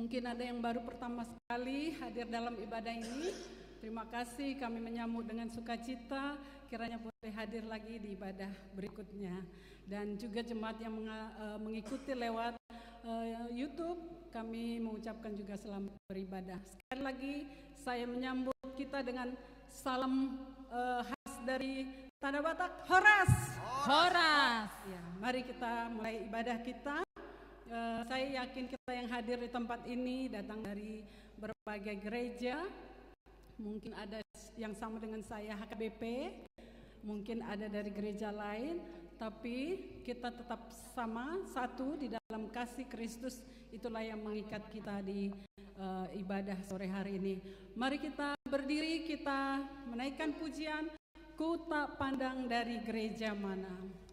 Mungkin ada yang baru pertama sekali hadir dalam ibadah ini. Terima kasih, kami menyambut dengan sukacita. Kiranya boleh hadir lagi di ibadah berikutnya. Dan juga jemaat yang mengikuti lewat YouTube, kami mengucapkan juga selamat beribadah. Sekali lagi saya menyambut kita dengan salam khas dari Tanah Batak, Horas. Horas. Ya, mari kita mulai ibadah kita. Saya yakin kita yang hadir di tempat ini datang dari berbagai gereja. Mungkin ada yang sama dengan saya HKBP, mungkin ada dari gereja lain, tapi kita tetap sama, satu di dalam kasih Kristus. Itulah yang mengikat kita di ibadah sore hari ini. Mari kita berdiri, kita menaikkan pujian, Ku tak pandang dari gereja mana.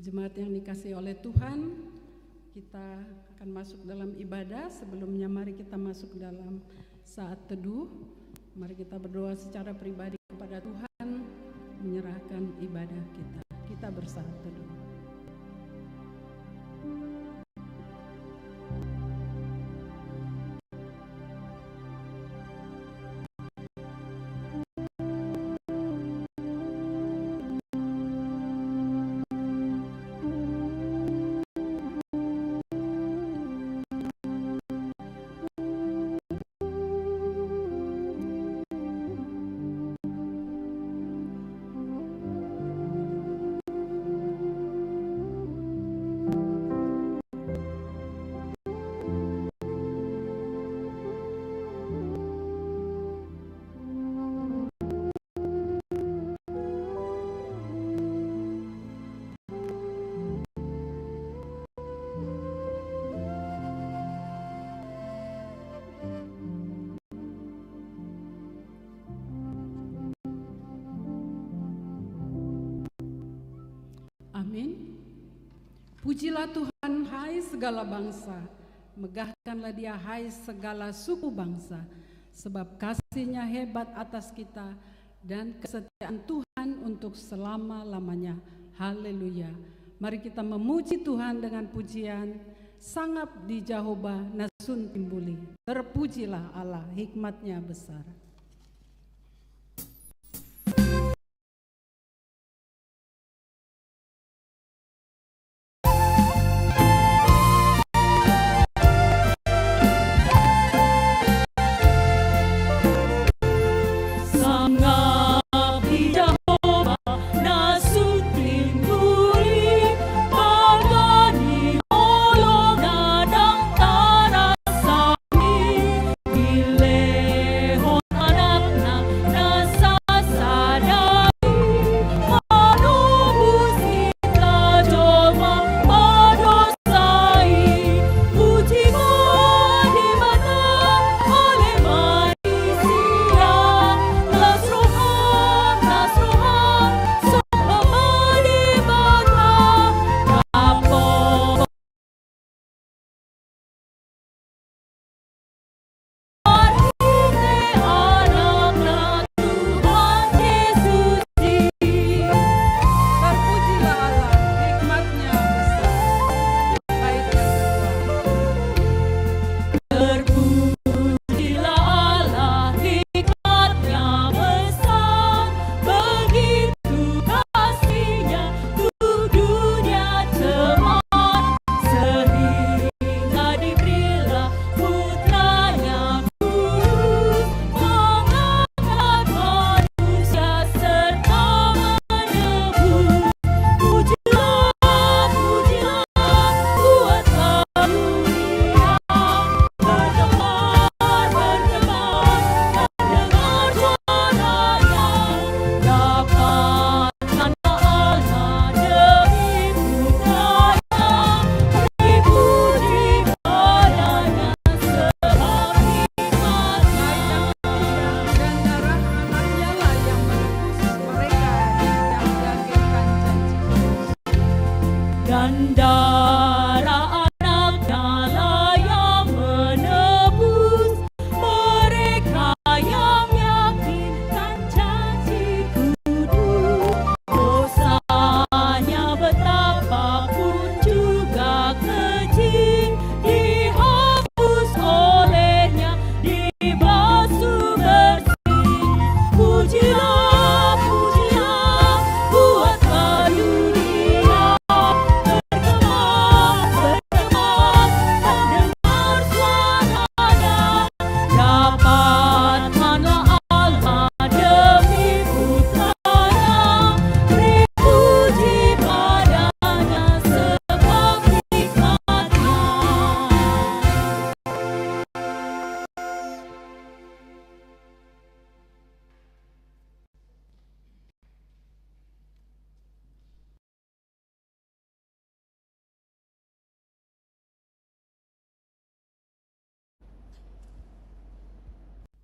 Jemaat yang dikasihi oleh Tuhan, kita akan masuk dalam ibadah. Sebelumnya mari kita masuk dalam saat teduh. Mari kita berdoa secara pribadi kepada Tuhan, menyerahkan ibadah kita. Kita bersaat teduh. Pujilah Tuhan, hai segala bangsa, megahkanlah Dia, hai segala suku bangsa, sebab kasih-Nya hebat atas kita dan kesetiaan Tuhan untuk selama-lamanya. Haleluya. Mari kita memuji Tuhan dengan pujian, sangap di Jehovah nasun timbuli. Terpujilah Allah, hikmat-Nya besar.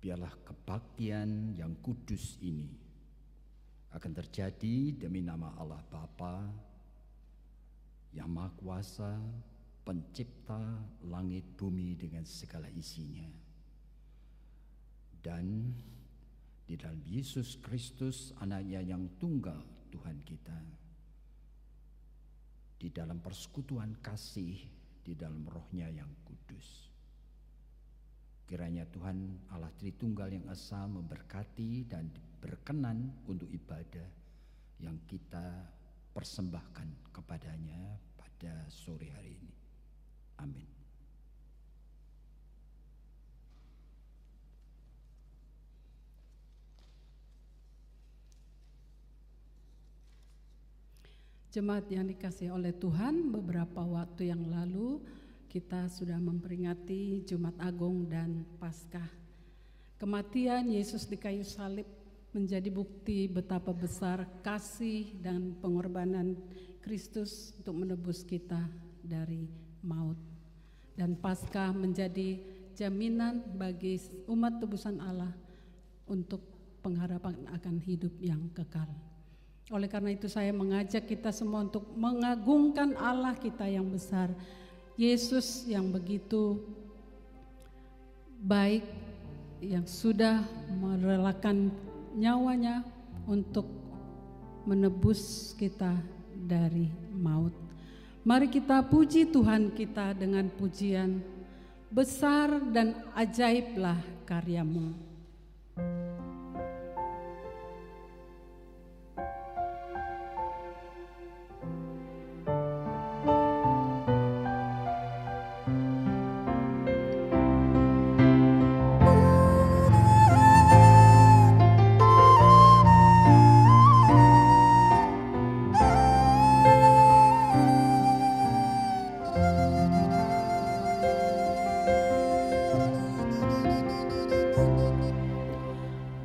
Biarlah kebaktian yang kudus ini akan terjadi demi nama Allah Bapa yang Maha Kuasa, pencipta langit bumi dengan segala isinya, dan di dalam Yesus Kristus anaknya yang tunggal Tuhan kita, di dalam persekutuan kasih, di dalam rohnya yang kudus. Kiranya Tuhan Allah Tritunggal yang Esa memberkati dan berkenan untuk ibadah yang kita persembahkan kepadanya pada sore hari ini. Amin. Jemaat yang dikasihi oleh Tuhan, beberapa waktu yang lalu kita sudah memperingati Jumat Agung dan Paskah. Kematian Yesus di kayu salib menjadi bukti betapa besar kasih dan pengorbanan Kristus untuk menebus kita dari maut. Dan Paskah menjadi jaminan bagi umat tebusan Allah untuk pengharapan akan hidup yang kekal. Oleh karena itu saya mengajak kita semua untuk mengagungkan Allah kita yang besar, Yesus yang begitu baik, yang sudah merelakan nyawanya untuk menebus kita dari maut. Mari kita puji Tuhan kita dengan pujian, besar dan ajaiblah karya-Mu.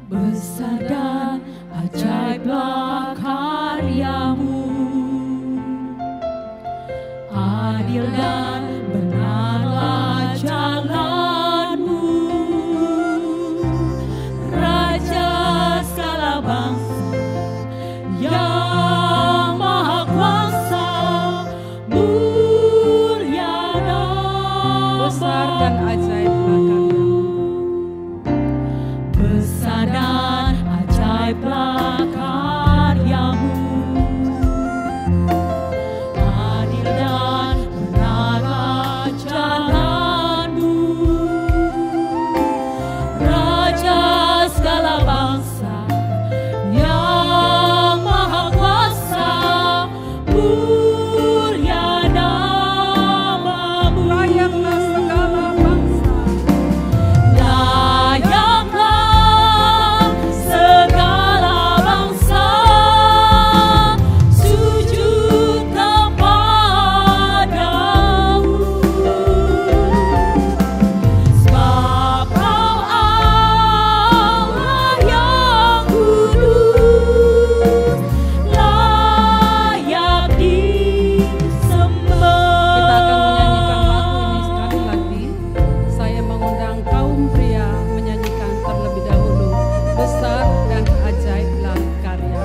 Besar dan ajaiblah karya-Mu, adil dan benarlah jalan-Mu, Raja segala bangsa yang maha kuasa, mulia nama. Besar dan ajaiblah karya-Mu. Besar dan ajaiblah karya-Mu, adil dan benarlah jalan-Mu, Raja segala bangsa yang maha kuasa, mulia nama-Mu. Layaklah segala bangsa, Layaklah segala bangsa sujud kepadamu, sebab Kau Allah yang kudus, layak disembah. kita akan menyanyikan lagu ini sekali lagi. Saya mengundang kaum pria menyanyikan terlebih dahulu, besar dan ajaiblah karya-Mu.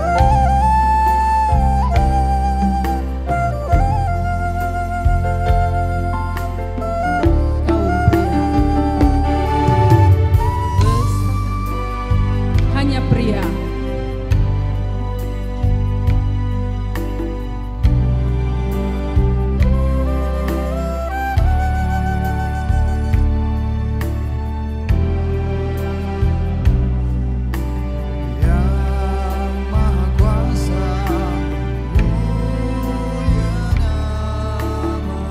Kaum pria, hanya pria. Yang maha kuasa, mulia nama.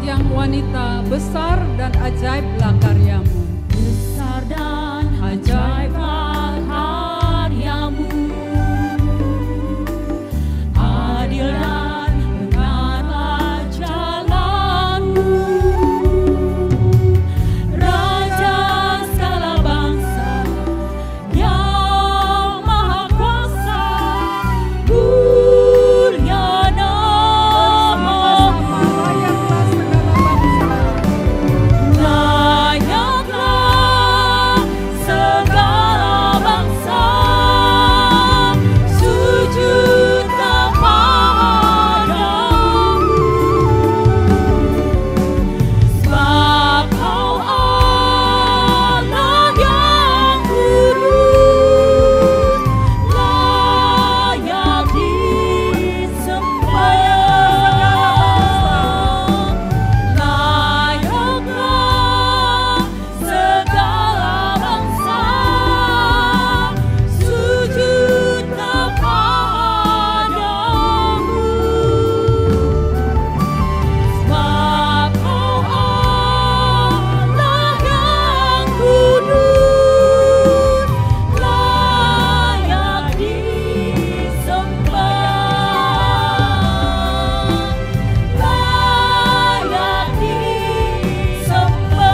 Yang wanita, besar dan ajaiblah karya-Mu. Besar dan ajaiblah karya-Mu, adil dan benarlah jalan-Mu, Raja segala bangsa yang maha kuasa, mulia nama-Mu. Layaklah segala bangsa, Layaklah segala bangsa sujud kepadamu, sebab Kau Allah yang kudus, layak disembah. Layaklah segala bangsa sujud kepadamu, sebab Kau Allah yang kudus, layak disembah, layak disembah,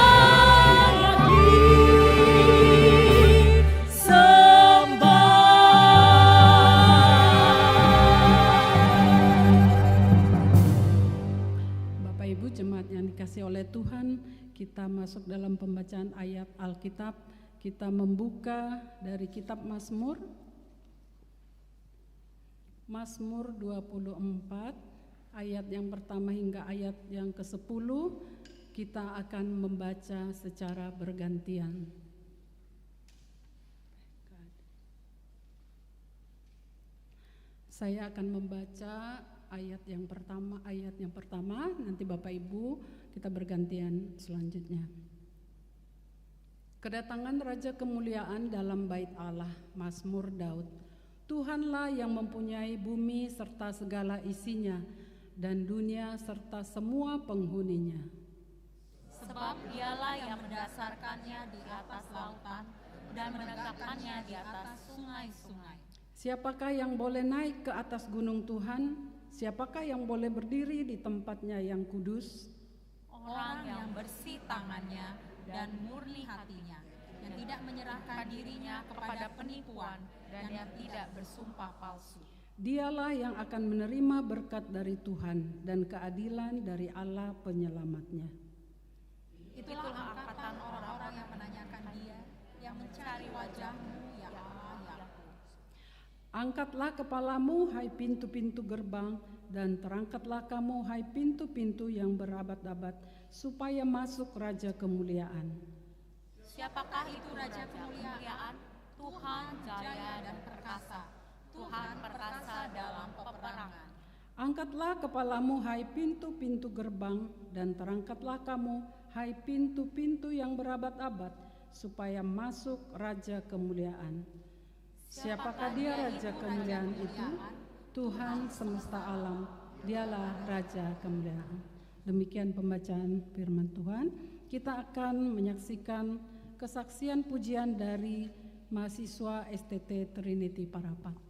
layak disembah. Bapak Ibu jemaat yang dikasihi oleh Tuhan, kita masuk dalam pembacaan ayat Alkitab. kita membuka dari kitab Mazmur 24 ayat yang pertama hingga ayat yang ke-10. Kita akan membaca secara bergantian. Saya akan membaca ayat yang pertama, nanti Bapak Ibu kita bergantian selanjutnya. Kedatangan Raja Kemuliaan dalam bait Allah, Mazmur Daud. Tuhanlah yang mempunyai bumi serta segala isinya, dan dunia serta semua penghuninya. Sebab dialah yang mendasarkannya di atas lautan dan menegakkannya di atas sungai-sungai. Siapakah yang boleh naik ke atas gunung Tuhan? Siapakah yang boleh berdiri di tempatnya yang kudus? Orang yang bersih tangannya dan murni hatinya, yang tidak menyerahkan dirinya kepada penipuan dan yang tidak bersumpah palsu. Dialah yang akan menerima berkat dari Tuhan dan keadilan dari Allah penyelamatnya. Itulah angkatan orang-orang yang menanyakan Dia, yang mencari wajah-Mu, ya Allah, ya Allah. Angkatlah kepalamu, hai pintu-pintu gerbang, dan terangkatlah kamu, hai pintu-pintu yang berabad-abad, supaya masuk Raja Kemuliaan. Siapakah itu Raja Kemuliaan? Tuhan jaya dan perkasa, Tuhan perkasa dalam peperangan. Angkatlah kepalamu, hai pintu-pintu gerbang, dan terangkatlah kamu, hai pintu-pintu yang berabad-abad, supaya masuk Raja Kemuliaan. Siapakah Dia Raja Kemuliaan itu? Tuhan semesta alam, Dialah Raja Kemuliaan. Demikian pembacaan firman Tuhan. Kita akan menyaksikan kesaksian pujian dari mahasiswa STT Trinity Parapat.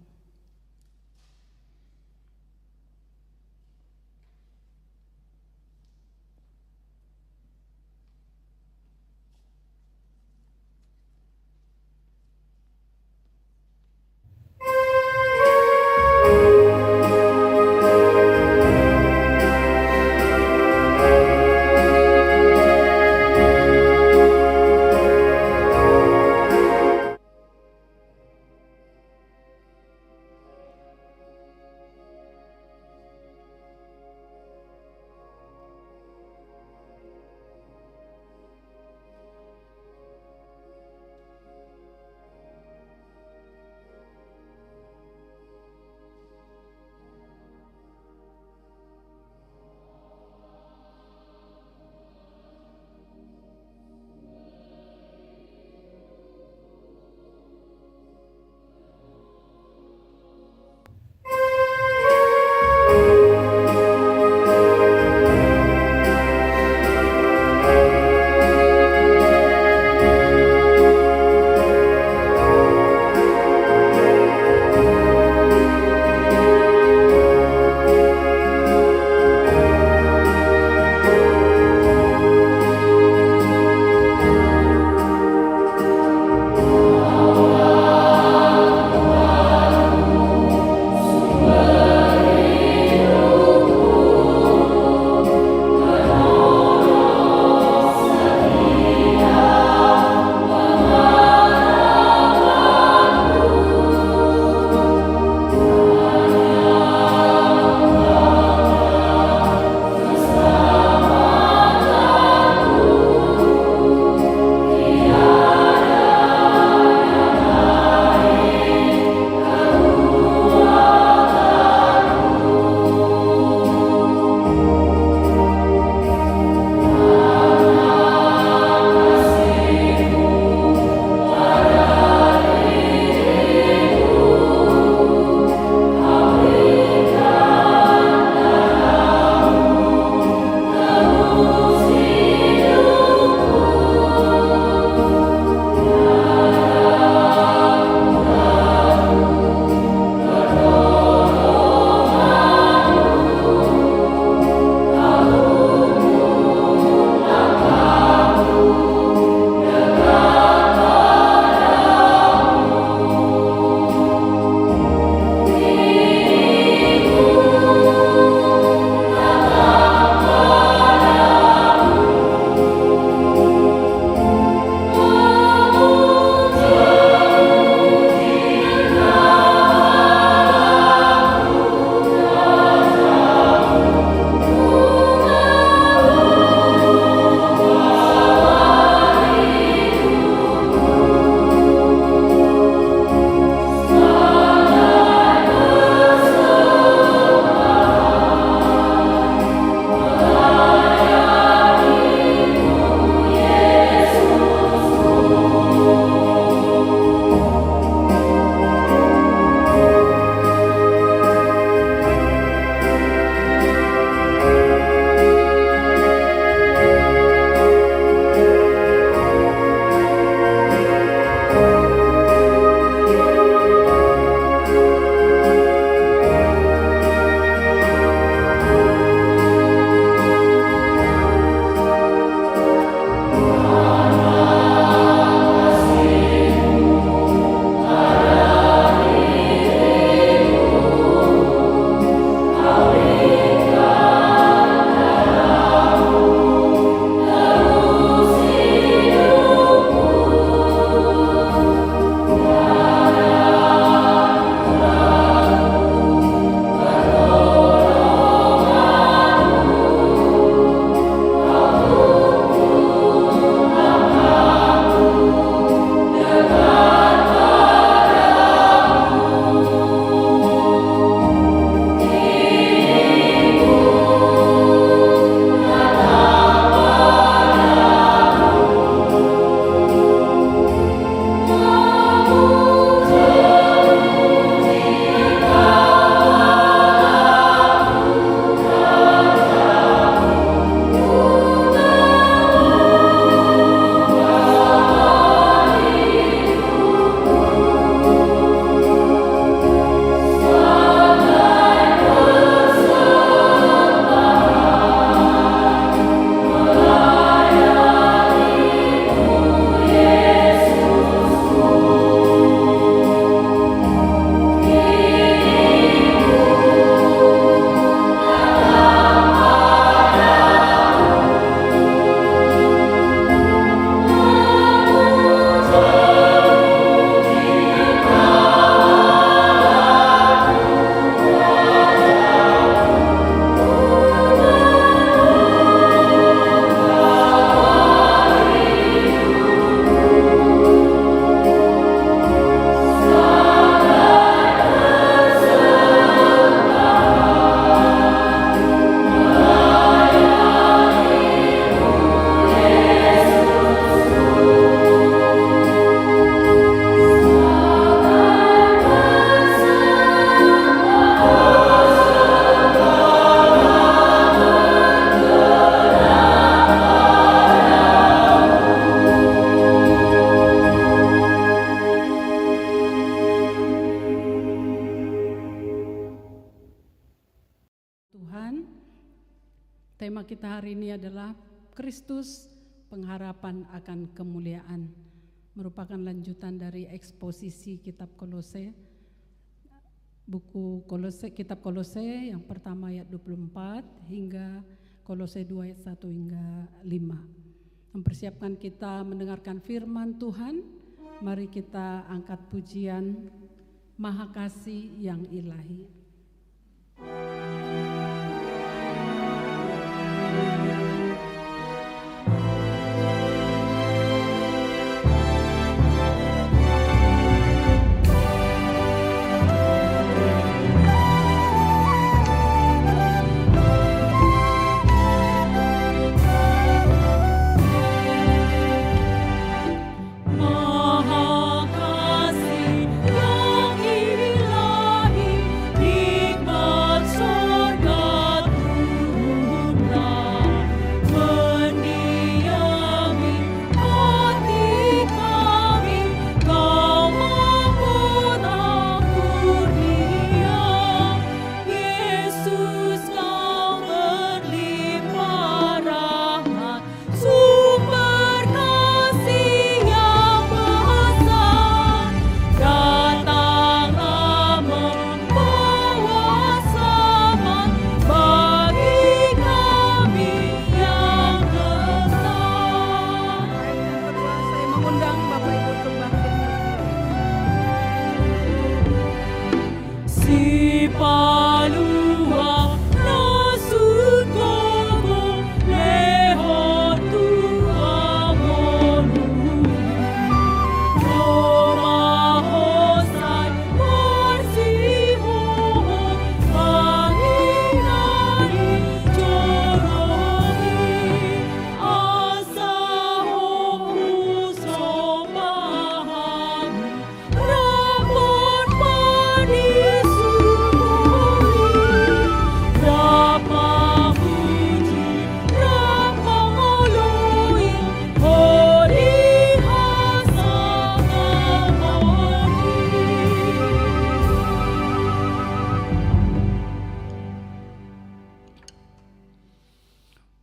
Tema kita hari ini adalah Kristus, pengharapan akan kemuliaan. Merupakan lanjutan dari eksposisi kitab Kolose. Buku Kolose, kitab Kolose yang pertama ayat 24 hingga Kolose 2 ayat 1 hingga 5. Mempersiapkan kita mendengarkan firman Tuhan. Mari kita angkat pujian Maha Kasih yang Ilahi.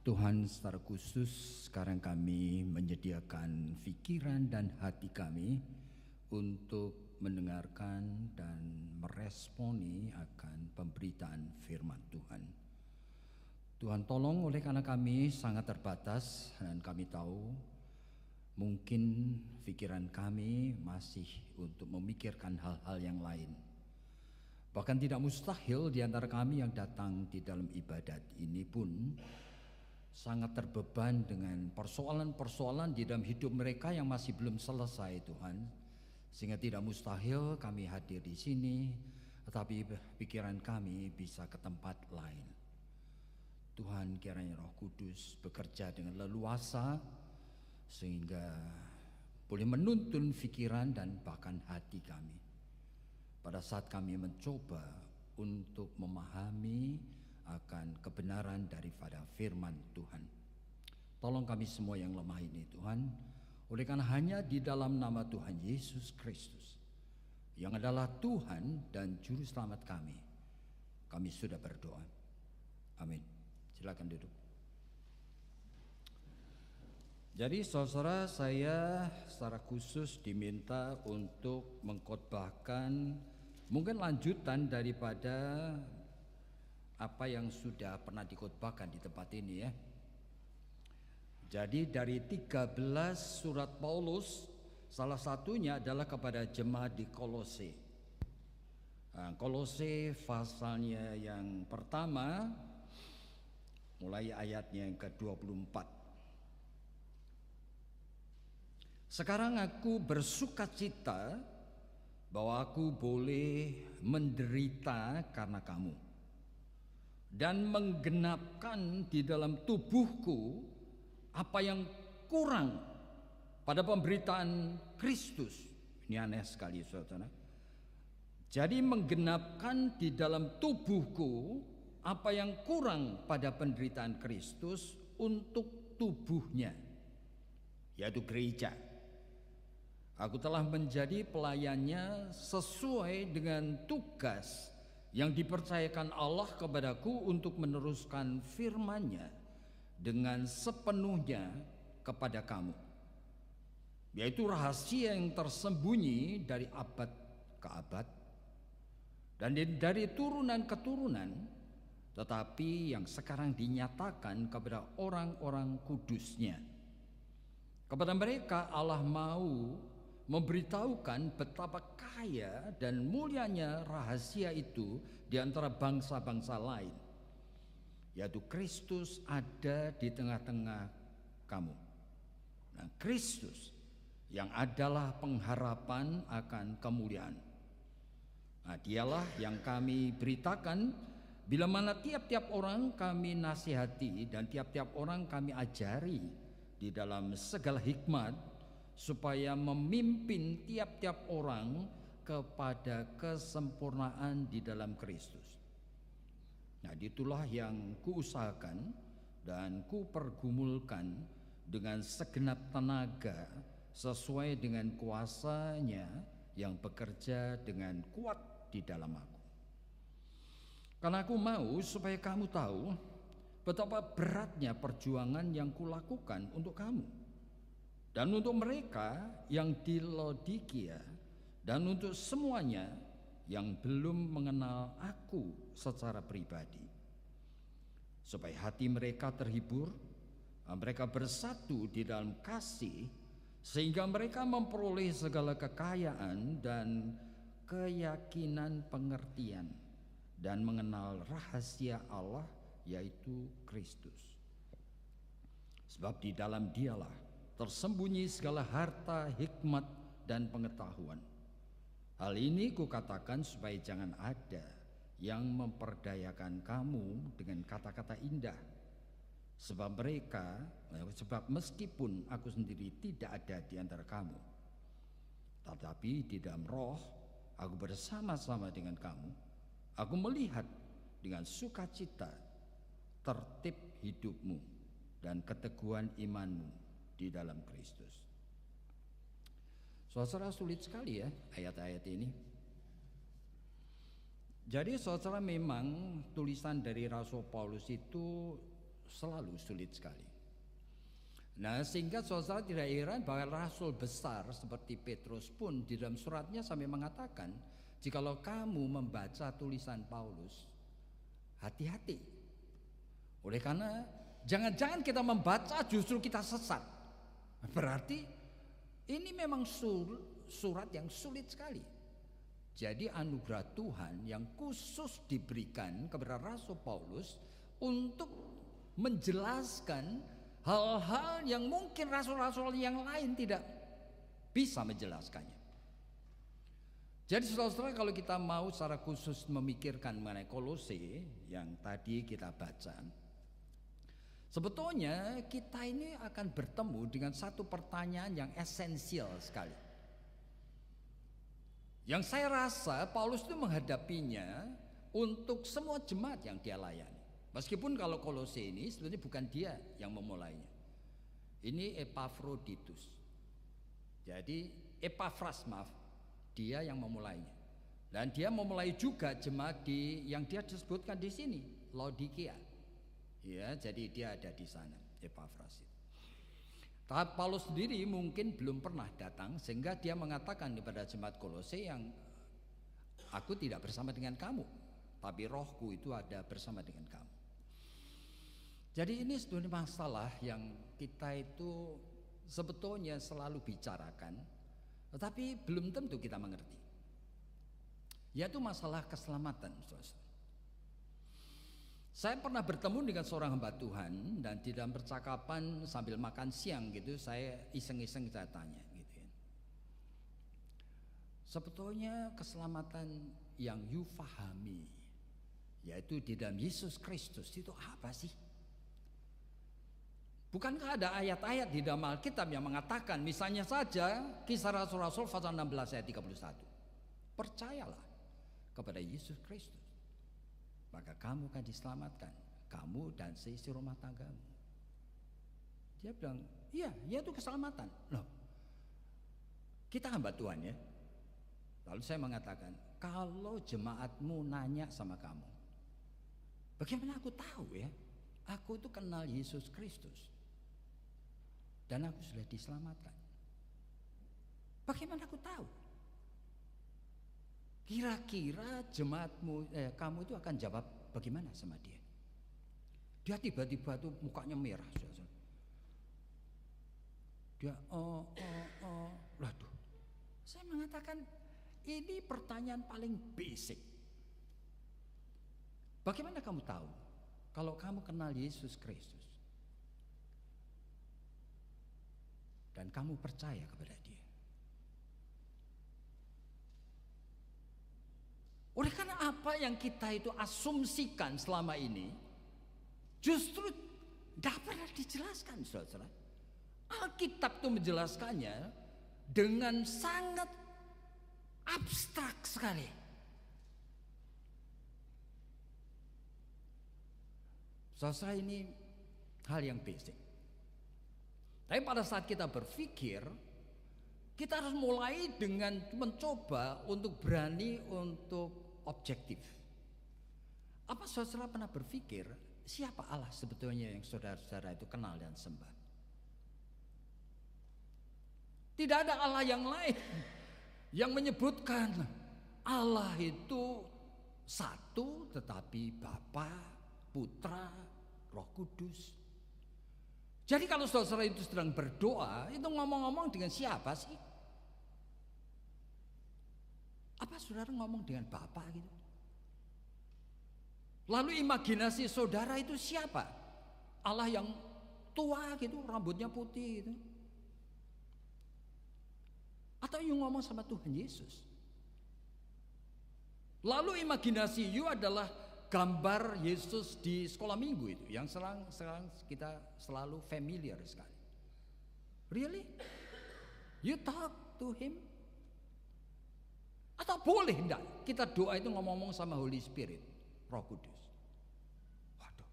Tuhan, secara khusus sekarang kami menyediakan pikiran dan hati kami untuk mendengarkan dan meresponi akan pemberitaan firman Tuhan. Tuhan tolong, oleh karena kami sangat terbatas dan kami tahu mungkin pikiran kami masih untuk memikirkan hal-hal yang lain. Bahkan tidak mustahil di antara kami yang datang di dalam ibadat ini pun sangat terbeban dengan persoalan-persoalan di dalam hidup mereka yang masih belum selesai, Tuhan. Sehingga tidak mustahil kami hadir di sini, tetapi pikiran kami bisa ke tempat lain. Tuhan, kiranya Roh Kudus bekerja dengan leluasa sehingga boleh menuntun pikiran dan bahkan hati kami pada saat kami mencoba untuk memahami akan kebenaran daripada firman Tuhan. Tolong kami semua yang lemah ini, Tuhan, oleh karena hanya di dalam nama Tuhan Yesus Kristus yang adalah Tuhan dan Juru Selamat kami sudah berdoa. Amin. Silakan duduk. Jadi saudara, saya secara khusus diminta untuk mengkhotbahkan mungkin lanjutan daripada apa yang sudah pernah dikhotbahkan di tempat ini ya. Jadi dari 13 surat Paulus, salah satunya adalah kepada jemaat di Kolose. Kolose pasalnya yang pertama, mulai ayatnya yang ke-24. Sekarang aku bersukacita bahwa aku boleh menderita karena kamu, dan menggenapkan di dalam tubuhku apa yang kurang pada pemberitaan Kristus. Ini aneh sekali, saudara. Jadi menggenapkan di dalam tubuhku apa yang kurang pada penderitaan Kristus untuk tubuhnya, yaitu gereja. Aku telah menjadi pelayannya sesuai dengan tugas yang dipercayakan Allah kepadaku untuk meneruskan firman-Nya dengan sepenuhnya kepada kamu, yaitu rahasia yang tersembunyi dari abad ke abad dan dari turunan ke turunan, tetapi yang sekarang dinyatakan kepada orang-orang kudusnya. Kepada mereka Allah mau memberitahukan betapa kaya dan mulianya rahasia itu di antara bangsa-bangsa lain, yaitu Kristus ada di tengah-tengah kamu. Nah, Kristus yang adalah pengharapan akan kemuliaan. Nah, dialah yang kami beritakan bila mana tiap-tiap orang kami nasihati dan tiap-tiap orang kami ajari di dalam segala hikmat, supaya memimpin tiap-tiap orang kepada kesempurnaan di dalam Kristus. Nah, itulah yang kuusahakan dan kupergumulkan dengan segenap tenaga sesuai dengan kuasa-Nya yang bekerja dengan kuat di dalam aku. Karena aku mau supaya kamu tahu betapa beratnya perjuangan yang kulakukan untuk kamu dan untuk mereka yang di Laodikia dan untuk semuanya yang belum mengenal aku secara pribadi, supaya hati mereka terhibur, mereka bersatu di dalam kasih, sehingga mereka memperoleh segala kekayaan dan keyakinan pengertian dan mengenal rahasia Allah, yaitu Kristus. Sebab di dalam Dialah tersembunyi segala harta, hikmat, dan pengetahuan. Hal ini kukatakan supaya jangan ada yang memperdayakan kamu dengan kata-kata indah. Sebab meskipun aku sendiri tidak ada di antara kamu, tetapi di dalam roh aku bersama-sama dengan kamu. Aku melihat dengan sukacita tertib hidupmu dan keteguhan imanmu di dalam Kristus. Saudara, sulit sekali ya ayat-ayat ini. Jadi saudara, memang tulisan dari Rasul Paulus itu selalu sulit sekali. Nah, sehingga saudara tidak heran bahwa rasul besar seperti Petrus pun di dalam suratnya sampai mengatakan, jikalau kamu membaca tulisan Paulus, hati-hati. Oleh karena jangan-jangan kita membaca justru kita sesat. Berarti ini memang surat yang sulit sekali. Jadi anugerah Tuhan yang khusus diberikan kepada Rasul Paulus untuk menjelaskan hal-hal yang mungkin rasul-rasul yang lain tidak bisa menjelaskannya. Jadi saudara, kalau kita mau secara khusus memikirkan mengenai Kolose yang tadi kita baca, sebetulnya kita ini akan bertemu dengan satu pertanyaan yang esensial sekali, yang saya rasa Paulus itu menghadapinya untuk semua jemaat yang dia layani. Meskipun kalau Kolose ini sebenarnya bukan dia yang memulainya. Ini Epafroditus. Jadi Epafras, dia yang memulainya. Dan dia memulai juga jemaat yang dia disebutkan di sini, Laodikia. Ya, jadi dia ada di sana, Epafras. Tapi Paulus sendiri mungkin belum pernah datang, sehingga dia mengatakan kepada jemaat Kolose yang aku tidak bersama dengan kamu, tapi rohku itu ada bersama dengan kamu. Jadi ini sebenarnya masalah yang kita itu sebetulnya selalu bicarakan, tetapi belum tentu kita mengerti, yaitu masalah keselamatan. Saya pernah bertemu dengan seorang hamba Tuhan, dan di dalam percakapan sambil makan siang gitu, saya iseng-iseng saya tanya gitu ya. Sebetulnya keselamatan yang you fahami, yaitu di dalam Yesus Kristus, itu apa sih? Bukankah ada ayat-ayat di dalam Alkitab yang mengatakan, misalnya saja Kisah Rasul-Rasul pasal 16 ayat 31, percayalah kepada Yesus Kristus, maka kamu akan diselamatkan, kamu dan seisi rumah tanggamu. Dia bilang, iya, itu keselamatan. Loh, kita hamba Tuhan ya. Lalu saya mengatakan, kalau jemaatmu nanya sama kamu, bagaimana aku tahu ya Aku itu kenal Yesus Kristus. Dan aku sudah diselamatkan. Bagaimana aku tahu? Kira-kira jemaatmu, kamu itu akan jawab bagaimana sama dia? Dia tiba-tiba tuh mukanya merah. Dia Waduh. Saya mengatakan ini pertanyaan paling basic. Bagaimana kamu tahu kalau kamu kenal Yesus Kristus dan kamu percaya kepada dia? Oleh karena apa yang kita itu asumsikan selama ini justru tidak pernah dijelaskan, saudara. Alkitab itu menjelaskannya dengan sangat abstrak sekali. Saudara, ini hal yang basic. Tapi pada saat kita berpikir, kita harus mulai dengan mencoba untuk berani untuk objektif. Apa saudara pernah berpikir siapa Allah sebetulnya yang saudara-saudara itu kenal dan sembah? Tidak ada Allah yang lain yang menyebutkan Allah itu satu, tetapi Bapa, Putra, Roh Kudus. Jadi kalau saudara itu sedang berdoa, itu ngomong-ngomong dengan siapa sih? Apa saudara ngomong dengan Bapa gitu? Lalu imajinasi saudara itu siapa? Allah yang tua gitu, rambutnya putih gitu. Atau you ngomong sama Tuhan Yesus? Lalu imajinasi you adalah gambar Yesus di sekolah minggu itu, yang sekarang kita selalu familiar sekali. Really? You talk to him? Atau boleh enggak kita doa itu ngomong-ngomong sama Holy Spirit, Roh Kudus? Waduh.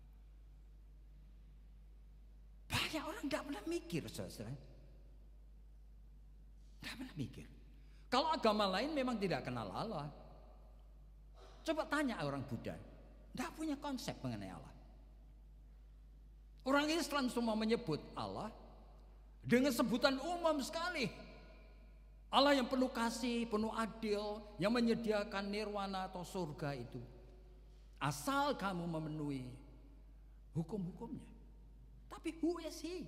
Banyak orang enggak pernah mikir, saudara. Enggak pernah mikir. Kalau agama lain memang tidak kenal Allah. Coba tanya orang Buddha, enggak punya konsep mengenai Allah. Orang Islam semua menyebut Allah dengan sebutan umum sekali. Allah yang penuh kasih, penuh adil, yang menyediakan nirwana atau surga itu. Asal kamu memenuhi hukum-hukumnya. Tapi who is he?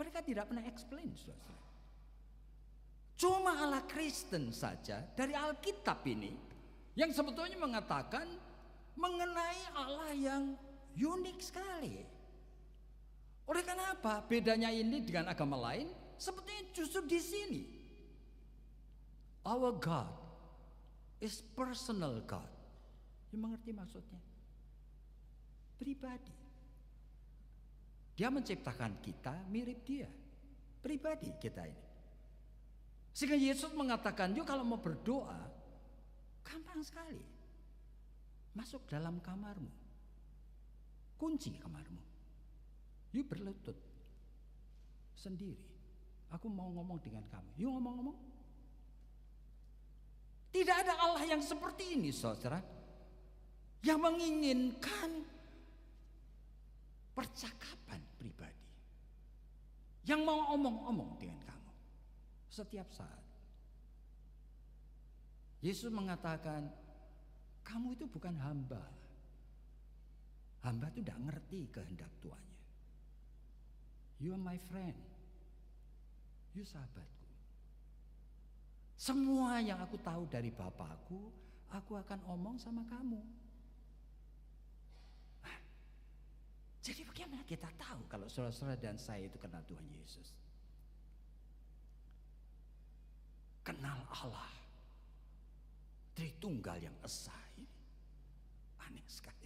Mereka tidak pernah explain, saudara. Cuma Allah Kristen saja dari Alkitab ini yang sebetulnya mengatakan mengenai Allah yang unik sekali. Oleh karena apa? Bedanya ini dengan agama lain sebetulnya justru di sini. Our God is personal God. You mengerti maksudnya? Pribadi. Dia menciptakan kita mirip dia. Pribadi kita ini. Sehingga Yesus mengatakan, yuk kalau mau berdoa, gampang sekali. Masuk dalam kamarmu. Kunci kamarmu. Yuk berlutut. Sendiri. Aku mau ngomong dengan kamu. Yuk ngomong-ngomong. Tidak ada Allah yang seperti ini, saudara. Yang menginginkan percakapan pribadi. Yang mau omong-omong dengan kamu. Setiap saat. Yesus mengatakan, kamu itu bukan hamba. Hamba itu tidak ngerti kehendak tuannya. You are my friend. You sahabatku. Semua yang aku tahu dari Bapakku, aku akan omong sama kamu. Jadi bagaimana kita tahu kalau saudara-saudara dan saya itu kenal Tuhan Yesus? Kenal Allah Tritunggal yang esa ini. Aneh sekali.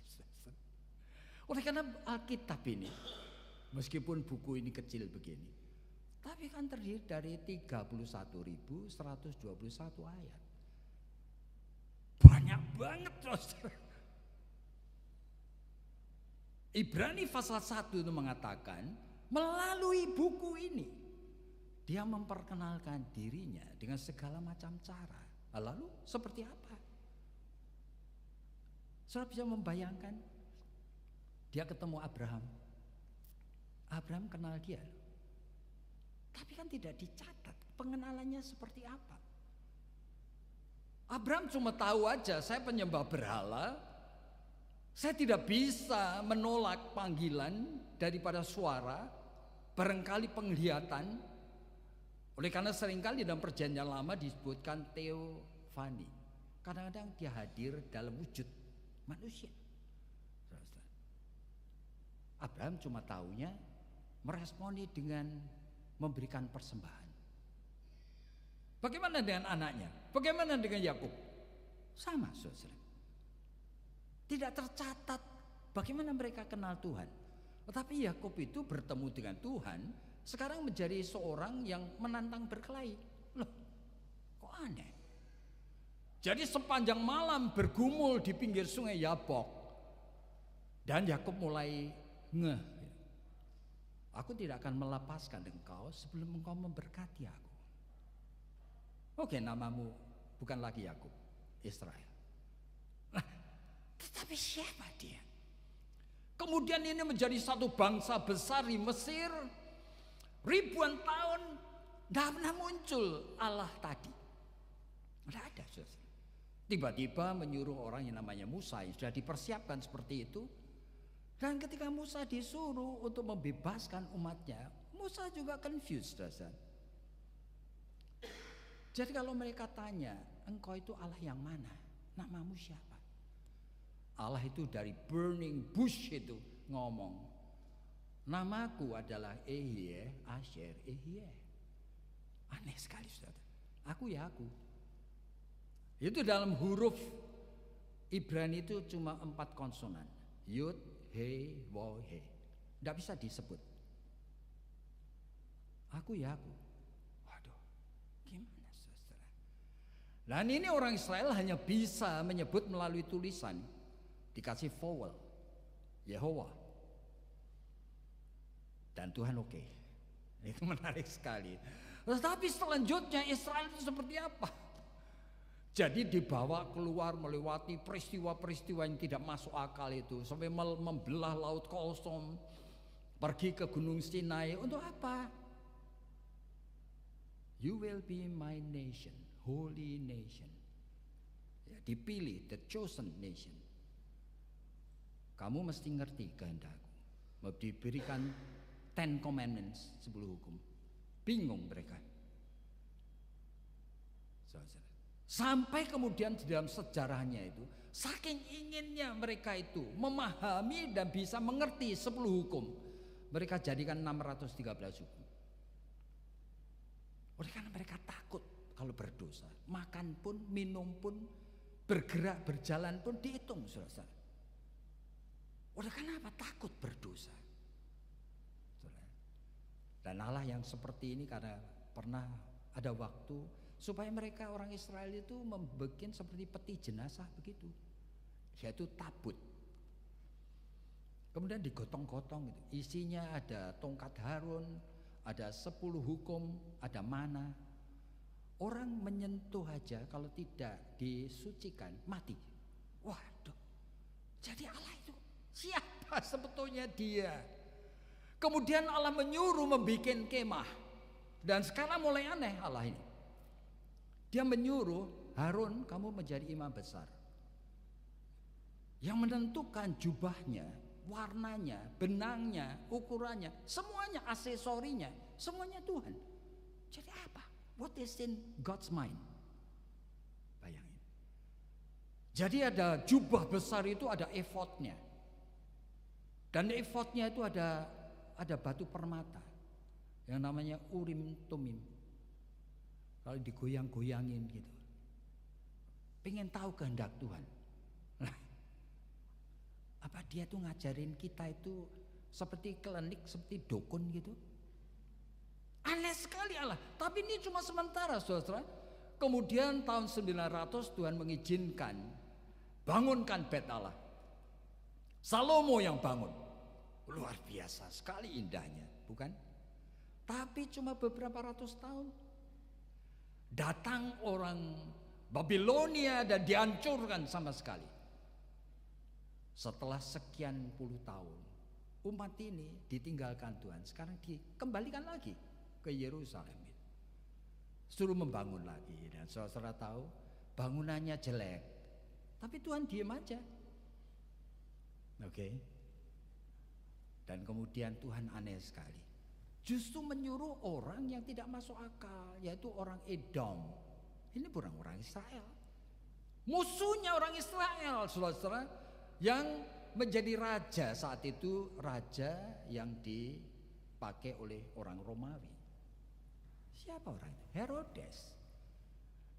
Oleh karena Alkitab ini, meskipun buku ini kecil begini, tapi kan terdiri dari 31.121 ayat. Banyak banget, saudara. Ibrani pasal 1 itu mengatakan, melalui buku ini dia memperkenalkan dirinya dengan segala macam cara. Lalu seperti apa? Saudara bisa membayangkan? Dia ketemu Abraham. Abraham kenal dia. Tapi kan tidak dicatat pengenalannya seperti apa. Abraham cuma tahu aja, saya penyembah berhala. Saya tidak bisa menolak panggilan daripada suara, barangkali penglihatan. Oleh karena seringkali dalam perjanjian lama disebutkan teofani. Kadang-kadang dia hadir dalam wujud manusia. Abraham cuma tahunya meresponi dengan memberikan persembahan. Bagaimana dengan anaknya? Bagaimana dengan Yakub? Sama, saudara. Tidak tercatat bagaimana mereka kenal Tuhan. Tetapi Yakub itu bertemu dengan Tuhan, sekarang menjadi seorang yang menantang berkelahi. Loh, kok aneh? Jadi sepanjang malam bergumul di pinggir sungai Yabok, dan Yakub mulai ngeh. Aku tidak akan melepaskan engkau sebelum engkau memberkati aku. Oke, namamu bukan lagi Yakub, Israel. Nah, tetapi siapa dia? Kemudian ini menjadi satu bangsa besar di Mesir. Ribuan tahun tidak pernah muncul Allah tadi. Tidak ada. Tiba-tiba menyuruh orang yang namanya Musa, yang sudah dipersiapkan seperti itu. Dan ketika Musa disuruh untuk membebaskan umatnya, Musa juga confused. Jadi kalau mereka tanya, engkau itu Allah yang mana? Namamu siapa? Allah itu dari burning bush itu ngomong, namaku adalah Ehye, Asher, Ehye. Aneh sekali, saudara. Aku ya aku. Itu dalam huruf Ibrani itu cuma 4 konsonan. Yud, He, Wo, He. Tidak bisa disebut. Aku ya aku. Waduh, gimana saudara? Dan ini orang Israel hanya bisa menyebut melalui tulisan. Dikasih vowel, Yehova. Dan Tuhan oke. Itu menarik sekali. Tetapi selanjutnya Israel itu seperti apa? Jadi dibawa keluar melewati peristiwa-peristiwa yang tidak masuk akal itu, sampai membelah laut kosong, pergi ke Gunung Sinai. Untuk apa? You will be my nation, holy nation. Ya, dipilih, the chosen nation. Kamu mesti ngerti kehendakku. Mau diberikan 10 commandments, 10 hukum. Bingung mereka. Sampai kemudian di dalam sejarahnya itu, saking inginnya mereka itu memahami dan bisa mengerti 10 hukum, mereka jadikan 613 hukum. Oleh karena mereka takut kalau berdosa, makan pun, minum pun, bergerak, berjalan pun dihitung, saudara. Oleh karena apa? Takut berdosa. Dan Allah yang seperti ini karena pernah ada waktu supaya mereka orang Israel itu membuat seperti peti jenazah begitu, yaitu tabut. Kemudian digotong-gotong gitu. Isinya ada tongkat Harun, ada 10 hukum, ada mana. Orang menyentuh aja kalau tidak disucikan mati. Waduh. Jadi Allah itu siapa sebetulnya dia? Kemudian Allah menyuruh membuat kemah. Dan sekarang mulai aneh Allah ini. Dia menyuruh Harun, kamu menjadi imam besar. Yang menentukan jubahnya, warnanya, benangnya, ukurannya, semuanya, aksesorinya, semuanya Tuhan. Jadi apa? What is in God's mind? Bayangin. Jadi ada jubah besar itu ada efodnya. Dan efodnya itu ada batu permata yang namanya Urim Tumim. Kalau digoyang-goyangin gitu, pengen tahu kehendak Tuhan. Nah, apa dia tuh ngajarin kita itu seperti klinik, seperti dukun gitu? Aneh sekali Allah. Tapi ini cuma sementara, saudara. Kemudian tahun 900 Tuhan mengizinkan bangunkan bait Allah. Salomo yang bangun. Luar biasa sekali indahnya, bukan? Tapi cuma beberapa ratus tahun. Datang orang Babilonia dan dihancurkan sama sekali. Setelah sekian puluh tahun, umat ini ditinggalkan Tuhan, sekarang dikembalikan lagi ke Yerusalem. Suruh membangun lagi, dan saudara tahu bangunannya jelek, tapi Tuhan diem aja. Oke. Dan kemudian Tuhan aneh sekali, justru menyuruh orang yang tidak masuk akal, yaitu orang Edom. Ini bukan orang Israel, musuhnya orang Israel, saudara, yang menjadi raja saat itu, raja yang dipakai oleh orang Romawi. Siapa orang itu? Herodes.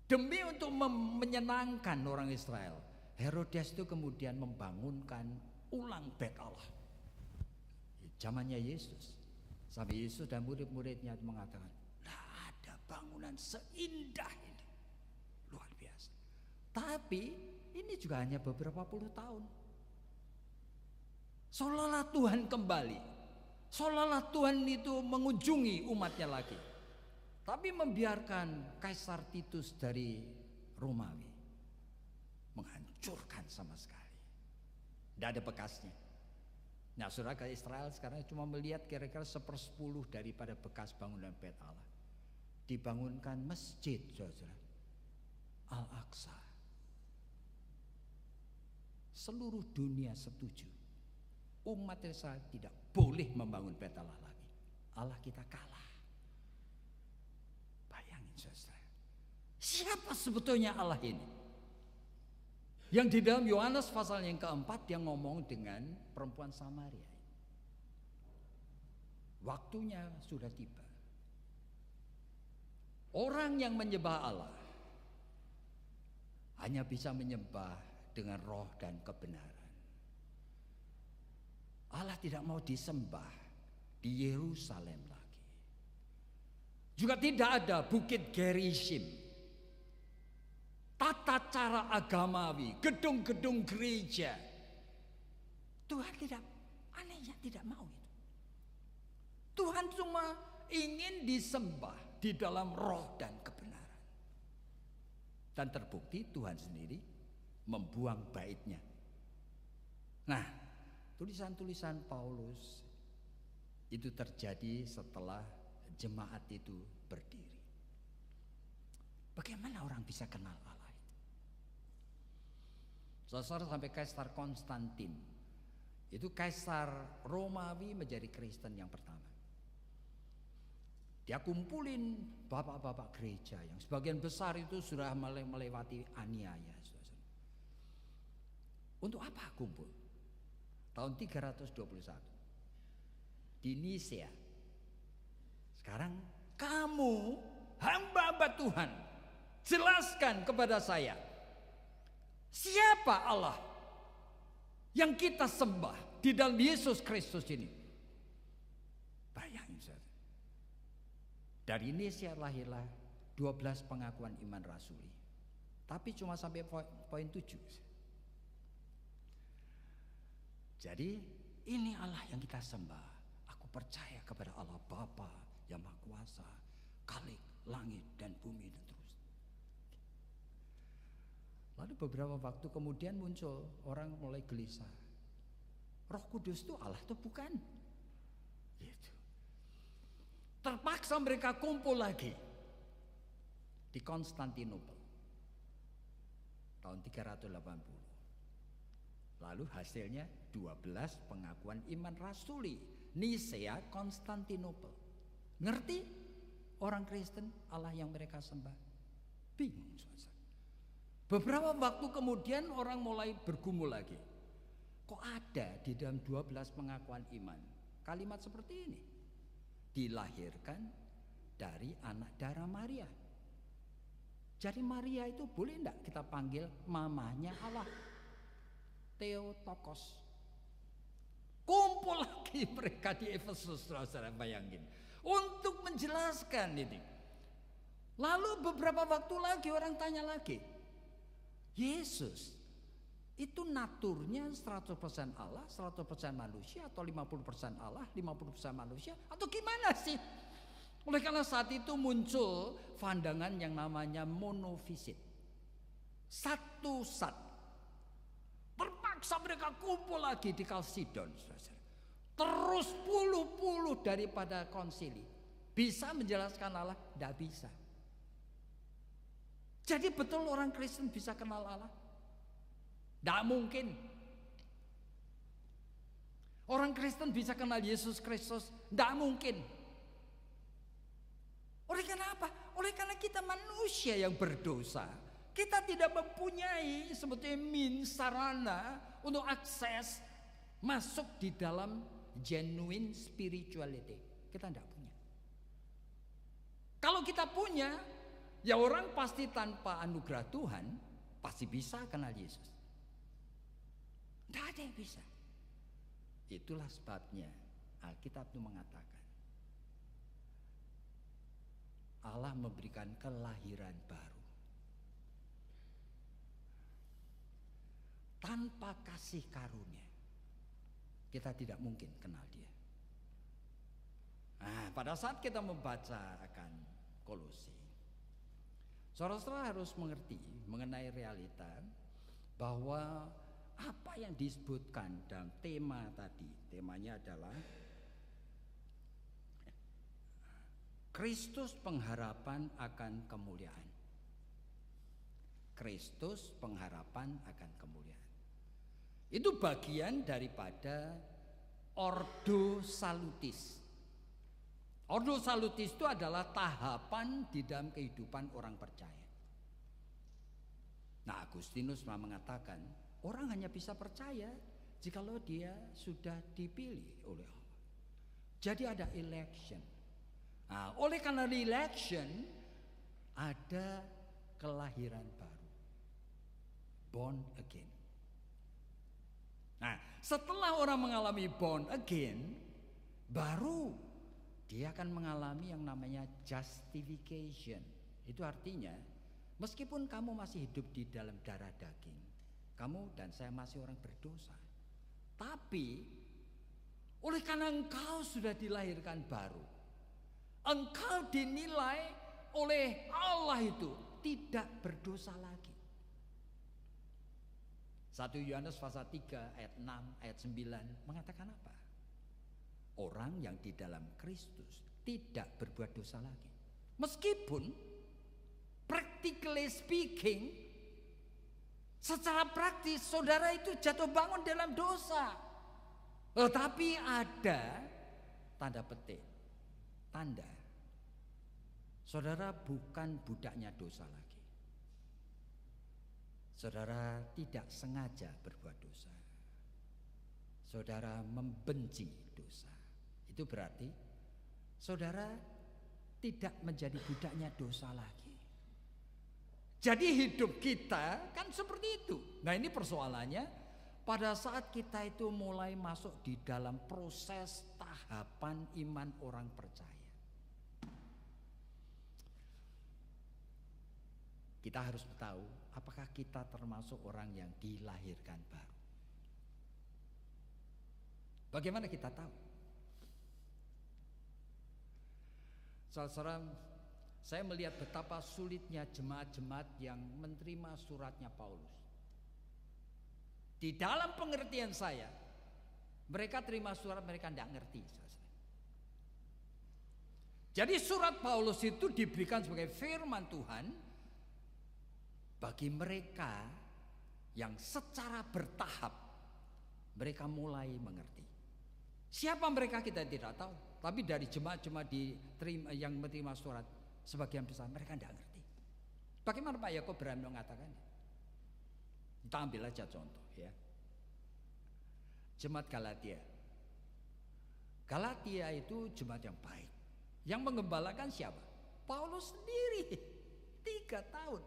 Demi untuk menyenangkan orang Israel, Herodes itu kemudian membangunkan ulang bait Allah. Zamannya Yesus, sampai Yesus dan murid-muridnya mengatakan, tidak ada bangunan seindah ini, luar biasa. Tapi ini juga hanya beberapa puluh tahun. Seolah-olah Tuhan kembali, seolah-olah Tuhan itu mengunjungi umatnya lagi, tapi membiarkan Kaisar Titus dari Romawi menghancurkan sama sekali. Tidak ada bekasnya. Nah, saudara, ke Israel sekarang cuma melihat kira-kira 1/10 daripada bekas bangunan bait Allah. Dibangunkan masjid, saudara, Al-Aqsa. Seluruh dunia setuju. Umat Israel tidak boleh membangun bait Allah lagi. Allah kita kalah. Bayangin, saudara, siapa sebetulnya Allah ini? Yang di dalam Yohanes pasal yang keempat dia ngomong dengan perempuan Samaria. Waktunya sudah tiba. Orang yang menyembah Allah hanya bisa menyembah dengan roh dan kebenaran. Allah tidak mau disembah di Yerusalem lagi. Juga tidak ada Bukit Gerizim, tata cara agamawi, gedung-gedung gereja. Tuhan tidak, anehnya tidak mau itu. Tuhan cuma ingin disembah di dalam roh dan kebenaran. Dan terbukti Tuhan sendiri membuang baitnya. Nah, tulisan-tulisan Paulus itu terjadi setelah jemaat itu berdiri. Bagaimana orang bisa kenal Allah? Saudara, sampai Kaisar Konstantin, itu Kaisar Romawi menjadi Kristen yang pertama. Dia kumpulin bapak-bapak gereja yang sebagian besar itu sudah melewati aniaya. Saudara. Untuk apa kumpul? Tahun 321 di Nisea. Sekarang kamu hamba-hamba Tuhan, jelaskan kepada saya, siapa Allah yang kita sembah di dalam Yesus Kristus ini? Bayangin, saudara. Dari Nisea lahirlah 12 pengakuan iman rasuli. Tapi cuma sampai poin 7. Jadi ini Allah yang kita sembah. Aku percaya kepada Allah Bapa yang Maha Kuasa, Khalik langit dan bumi dan terus. Lalu beberapa waktu kemudian muncul orang mulai gelisah. Roh Kudus itu Allah itu bukan? Gitu. Terpaksa mereka kumpul lagi di Konstantinopel tahun 380. Lalu hasilnya 12 pengakuan iman rasuli, Nisea, Konstantinopel. Ngerti orang Kristen Allah yang mereka sembah? Bingung, saudara. Beberapa waktu kemudian orang mulai bergumul lagi. Kok ada di dalam 12 pengakuan iman kalimat seperti ini? Dilahirkan dari anak darah Maria. Jadi Maria itu boleh enggak kita panggil mamanya Allah? Theotokos. Kumpul lagi mereka di Efesus, saudara, bayangin, untuk menjelaskan ini. Lalu beberapa waktu lagi orang tanya lagi, Yesus itu naturnya 100% Allah, 100% manusia, atau 50% Allah, 50% manusia, atau gimana sih? Oleh karena saat itu muncul pandangan yang namanya monofisit, satu zat. dipaksa mereka kumpul lagi di Kalsidon. Terus puluh-puluh daripada konsili. Bisa menjelaskan Allah? Tidak bisa. Jadi betul orang Kristen bisa kenal Allah? Tidak mungkin. Orang Kristen bisa kenal Yesus Kristus? Tidak mungkin. Oleh karena apa? Oleh karena kita manusia yang berdosa. Kita tidak mempunyai sebetulnya sarana untuk akses masuk di dalam genuine spirituality. Kita tidak punya. Kalau kita punya, ya orang pasti tanpa anugerah Tuhan pasti bisa kenal Yesus. Tidak ada yang bisa. Itulah sebabnya Alkitab itu mengatakan Allah memberikan kelahiran baru. Tanpa kasih karunia kita tidak mungkin kenal Dia. Nah, pada saat kita membaca akan Kolose, saudara-saudara harus mengerti mengenai realita bahwa apa yang disebutkan dalam tema tadi, temanya adalah Kristus pengharapan akan kemuliaan. Kristus pengharapan akan kemuliaan. Itu bagian daripada Ordo Salutis. Ordo Salutis itu adalah tahapan di dalam kehidupan orang percaya. Nah, Agustinus mengatakan orang hanya bisa percaya jikalau dia sudah dipilih oleh Allah. Jadi ada election. Nah, oleh karena election ada kelahiran baru, born again. Nah, setelah orang mengalami born again, baru dia akan mengalami yang namanya justification. Itu artinya meskipun kamu masih hidup di dalam darah daging, kamu dan saya masih orang berdosa, tapi oleh karena engkau sudah dilahirkan baru, engkau dinilai oleh Allah itu tidak berdosa lagi. 1 Yohanes pasal 3 ayat 6 ayat 9 mengatakan apa? Orang yang di dalam Kristus tidak berbuat dosa lagi. Meskipun practically speaking, secara praktis saudara itu jatuh bangun dalam dosa. Tetapi ada tanda petik, tanda saudara bukan budaknya dosa lagi. Saudara tidak sengaja berbuat dosa. Saudara membenci dosa. Itu berarti saudara tidak menjadi budaknya dosa lagi. Jadi hidup kita kan seperti itu. Nah, ini persoalannya pada saat kita itu mulai masuk di dalam proses tahapan iman orang percaya. Kita harus tahu apakah kita termasuk orang yang dilahirkan baru. Bagaimana kita tahu? Saudara, saya melihat betapa sulitnya jemaat-jemaat yang menerima suratnya Paulus. Di dalam pengertian saya, mereka terima surat, mereka tidak ngerti. Jadi surat Paulus itu diberikan sebagai firman Tuhan bagi mereka yang secara bertahap mereka mulai mengerti. Siapa mereka kita tidak tahu, tapi dari jemaat-jemaat yang menerima surat sebagian besar mereka tidak ngerti. Bagaimana Pak Yakob berani mengatakan? Kita ambil aja contoh ya. Jemaat Galatia. Galatia itu jemaat yang baik. Yang mengembalakan siapa? Paulus sendiri. 3 tahun.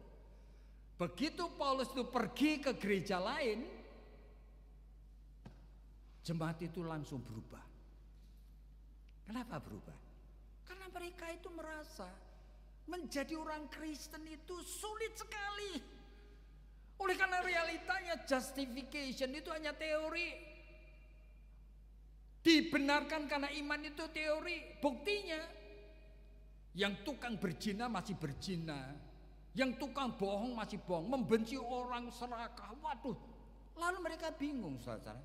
Begitu Paulus itu pergi ke gereja lain, jemaat itu langsung berubah. Kenapa berubah? Karena mereka itu merasa menjadi orang Kristen itu sulit sekali. Oleh karena realitanya justification itu hanya teori. Dibenarkan karena iman itu teori. Buktinya yang tukang berzina masih berzina, yang tukang bohong masih bohong, membenci orang serakah. Waduh, Lalu mereka bingung, saudara.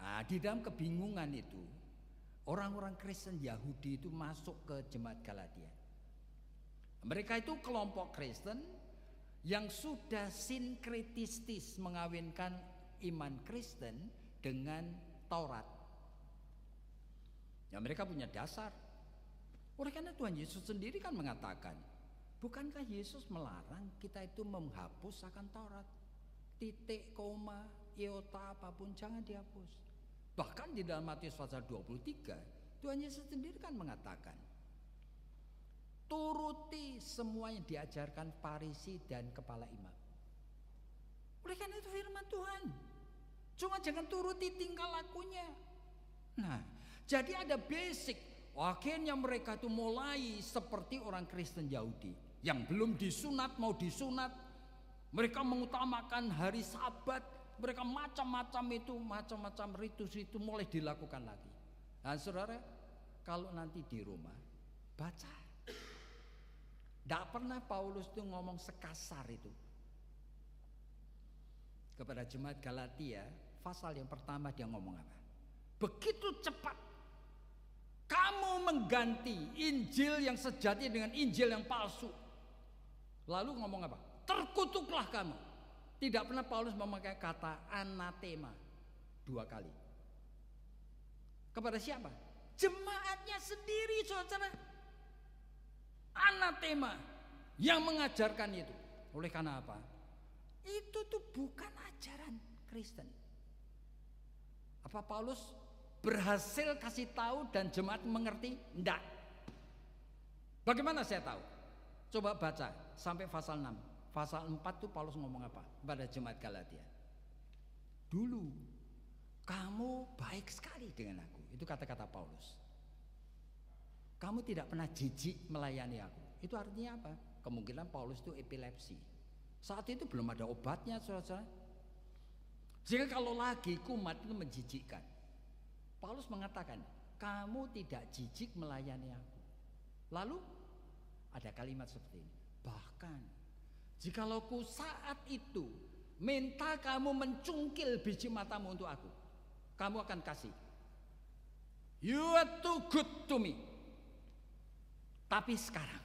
Nah, di dalam kebingungan itu, orang-orang Kristen Yahudi itu masuk ke jemaat Galatia. Mereka itu kelompok Kristen yang sudah sinkretistis mengawinkan iman Kristen dengan Taurat. Ya, mereka punya dasar. Oleh karena Tuhan Yesus sendiri kan mengatakan, bukankah Yesus melarang kita itu menghapus akan Taurat? Titik, koma, iota, apapun jangan dihapus. Bahkan di dalam Matius pasal 23, Tuhan Yesus sendiri kan mengatakan, turuti semua yang diajarkan Farisi dan kepala imam. Oleh karena itu firman Tuhan, cuma jangan turuti tingkah lakunya. Nah, jadi ada basic. Akhirnya mereka itu mulai seperti orang Kristen Yahudi yang belum disunat mau disunat. Mereka mengutamakan hari Sabat. Mereka macam-macam itu, macam-macam ritus itu mulai dilakukan lagi. Nah, saudara, kalau nanti di rumah baca, tidak pernah Paulus itu ngomong sekasar itu kepada jemaat Galatia. Pasal yang pertama dia ngomong apa? Begitu cepat kamu mengganti Injil yang sejati dengan Injil yang palsu. Lalu ngomong apa? Terkutuklah kamu. Tidak pernah Paulus memakai kata anatema 2 kali. Kepada siapa? Jemaatnya sendiri, saudara. Anatema yang mengajarkan itu. Oleh karena apa? Itu tuh bukan ajaran Kristen. Apa Paulus berhasil kasih tahu dan jemaat mengerti? Enggak. Bagaimana saya tahu? Coba baca sampai pasal 6. Pasal 4 tuh Paulus ngomong apa pada jemaat Galatia? Dulu kamu baik sekali dengan aku. Itu kata-kata Paulus. Kamu tidak pernah jijik melayani aku. Itu artinya apa? Kemungkinan Paulus itu epilepsi. Saat itu belum ada obatnya, saudara. Sehingga kalau lagi kumat itu menjijikkan. Paulus mengatakan, kamu tidak jijik melayani aku. Lalu ada kalimat seperti ini. Bahkan jikalau saat itu minta kamu mencungkil biji matamu untuk aku, kamu akan kasih. You are too good to me. Tapi sekarang,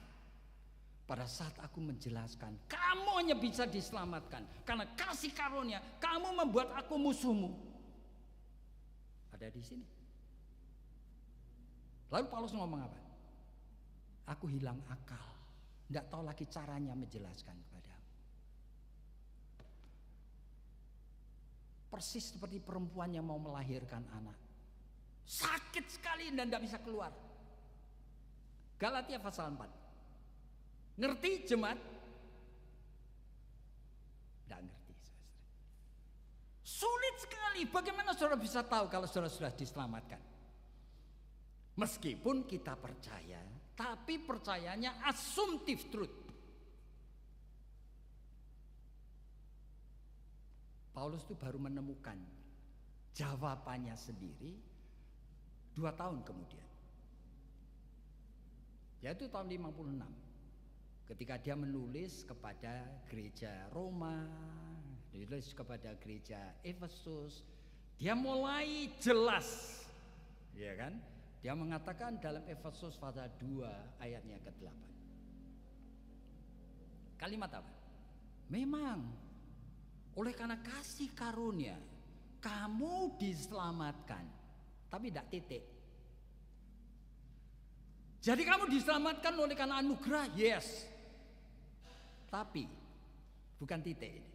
pada saat aku menjelaskan, kamu hanya bisa diselamatkan karena kasih karunia. Kamu membuat aku musuhmu. Ada di sini. Lalu Paulus ngomong apa? Aku hilang akal, tidak tahu lagi caranya menjelaskan kepadamu. Persis seperti perempuan yang mau melahirkan anak, sakit sekali dan tidak bisa keluar. Galatia pasal 4. Ngerti jemaat? Tidak ngerti. Sulit sekali. Bagaimana saudara bisa tahu kalau saudara sudah diselamatkan? Meskipun kita percaya, tapi percayanya assumptive truth. Paulus itu baru menemukan jawabannya sendiri 2 tahun kemudian. Yaitu tahun 56. Ketika dia menulis kepada gereja Roma, menulis kepada gereja Efesus, dia mulai jelas, ya kan? Dia mengatakan dalam Efesus pasal 2 ayatnya ke-8. Kalimat apa? Memang oleh karena kasih karunia kamu diselamatkan, tapi tidak titik. Jadi kamu diselamatkan oleh karena anugerah, yes. Tapi bukan titik ini.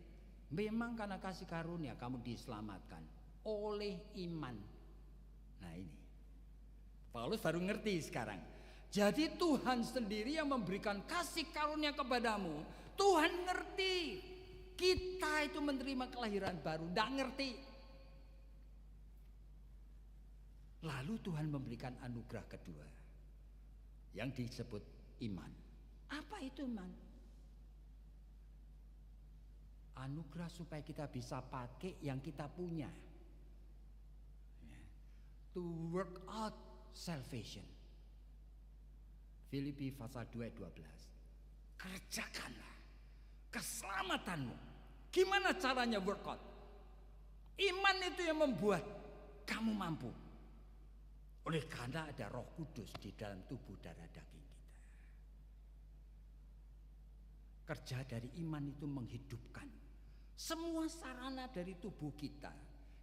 Memang karena kasih karunia kamu diselamatkan oleh iman. Nah ini Paulus baru ngerti sekarang. Jadi Tuhan sendiri yang memberikan kasih karunia kepadamu. Tuhan ngerti kita itu menerima kelahiran baru, tidak ngerti. Lalu Tuhan memberikan anugerah kedua yang disebut iman. Apa itu iman? Anugerah supaya kita bisa pakai yang kita punya. To work out salvation. Filipi pasal 2:12. Kerjakanlah keselamatanmu. Gimana caranya work out? Iman itu yang membuat kamu mampu. Oleh karena ada Roh Kudus di dalam tubuh darah daging kita. Kerja dari iman itu menghidupkan semua sarana dari tubuh kita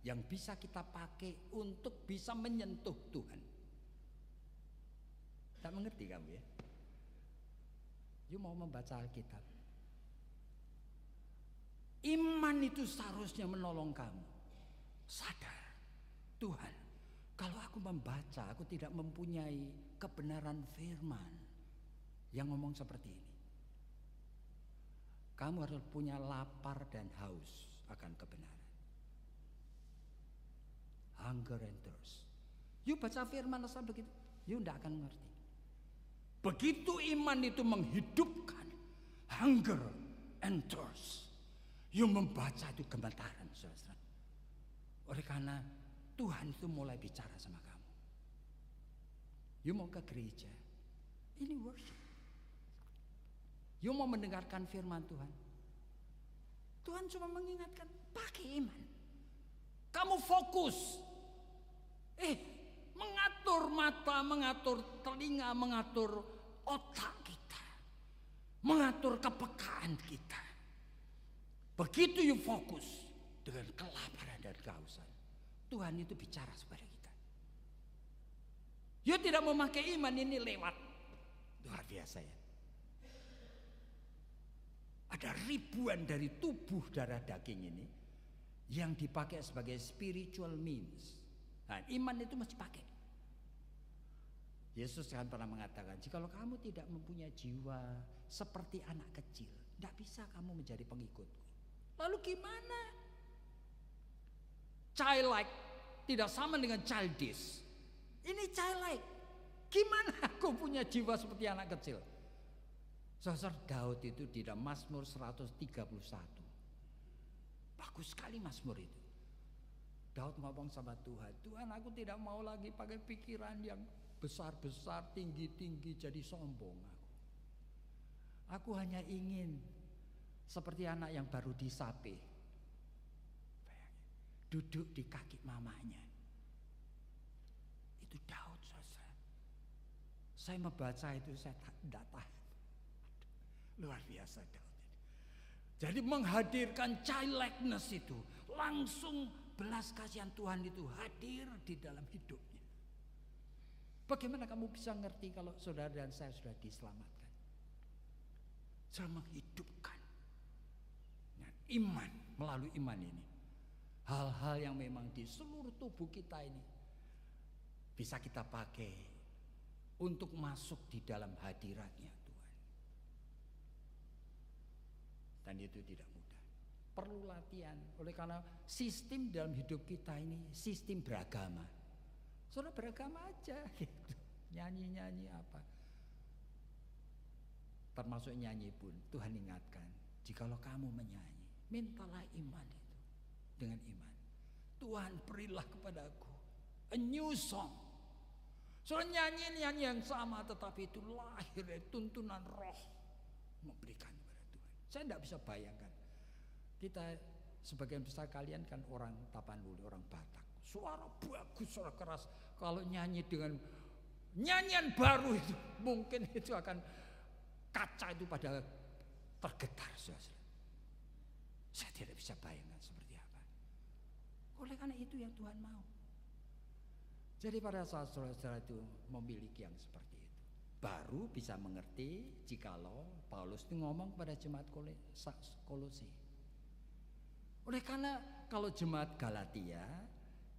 yang bisa kita pakai untuk bisa menyentuh Tuhan. Tak mengerti kamu ya? You mau membaca Alkitab. Iman itu seharusnya menolong kamu. Sadar, Tuhan, kalau aku membaca, aku tidak mempunyai kebenaran firman yang ngomong seperti ini. Kamu harus punya lapar dan haus akan kebenaran. Hunger and thirst. You baca firman asal begitu, you tidak akan mengerti. Begitu iman itu menghidupkan hunger and thirst, you membaca itu gemetaran, saudara. Oleh karena Tuhan itu mulai bicara sama kamu. You mau ke gereja, ini worship. You mau mendengarkan firman Tuhan. Tuhan cuma mengingatkan, pakai iman. Kamu fokus. Mengatur mata, mengatur telinga, mengatur otak kita. Mengatur kepekaan kita. Begitu you fokus dengan kelaparan dan kehausan, Tuhan itu bicara kepada kita. You tidak memakai iman ini lewat. Luar biasa ya. Ada ribuan dari tubuh darah daging ini yang dipakai sebagai spiritual means. Nah, iman itu mesti pakai. Yesus kan pernah mengatakan, jikalau kamu tidak mempunyai jiwa seperti anak kecil, tidak bisa kamu menjadi pengikutku. Lalu gimana? Childlike tidak sama dengan childish. Ini childlike. Gimana aku punya jiwa seperti anak kecil? Saudara, Daud itu di dalam Mazmur 131. Bagus sekali Mazmur itu. Daud ngomong sama Tuhan, Tuhan aku tidak mau lagi pakai pikiran yang besar-besar, tinggi-tinggi jadi sombong aku. Aku hanya ingin seperti anak yang baru disape. Duduk di kaki mamanya. Itu Daud, saudara. Saya membaca itu saya tidak tahan. Luar biasa Daud. Jadi menghadirkan childlikeness itu, langsung belas kasihan Tuhan itu hadir di dalam hidupnya. Bagaimana kamu bisa ngerti kalau saudara dan saya sudah diselamatkan? Saya menghidupkan iman, melalui iman ini. Hal-hal yang memang di seluruh tubuh kita ini bisa kita pakai untuk masuk di dalam hadiratnya Tuhan. Dan itu tidak mudah. Perlu latihan. Oleh karena sistem dalam hidup kita ini sistem beragama. Saudara beragama aja gitu. Nyanyi-nyanyi apa. Termasuk nyanyi pun Tuhan ingatkan, jikalau kamu menyanyi, mintalah iman itu. Dengan iman, Tuhan berilah kepadaku a new song. Soalnya nyanyi yang sama, tetapi itu lahir dari tuntunan roh memberikan kepada Tuhan. Saya tidak bisa bayangkan. Kita sebagian besar kalian kan orang Tapanuli, orang Batak. Suara bagus, suara keras. Kalau nyanyi dengan nyanyian baru itu, mungkin itu akan kaca itu pada tergetar. Saya tidak bisa bayangkan seperti apa. Oleh karena itu yang Tuhan mau. Jadi pada saat saudara itu memiliki yang seperti itu, baru bisa mengerti jikalau Paulus itu ngomong kepada jemaat Kolose. Oleh karena kalau jemaat Galatia,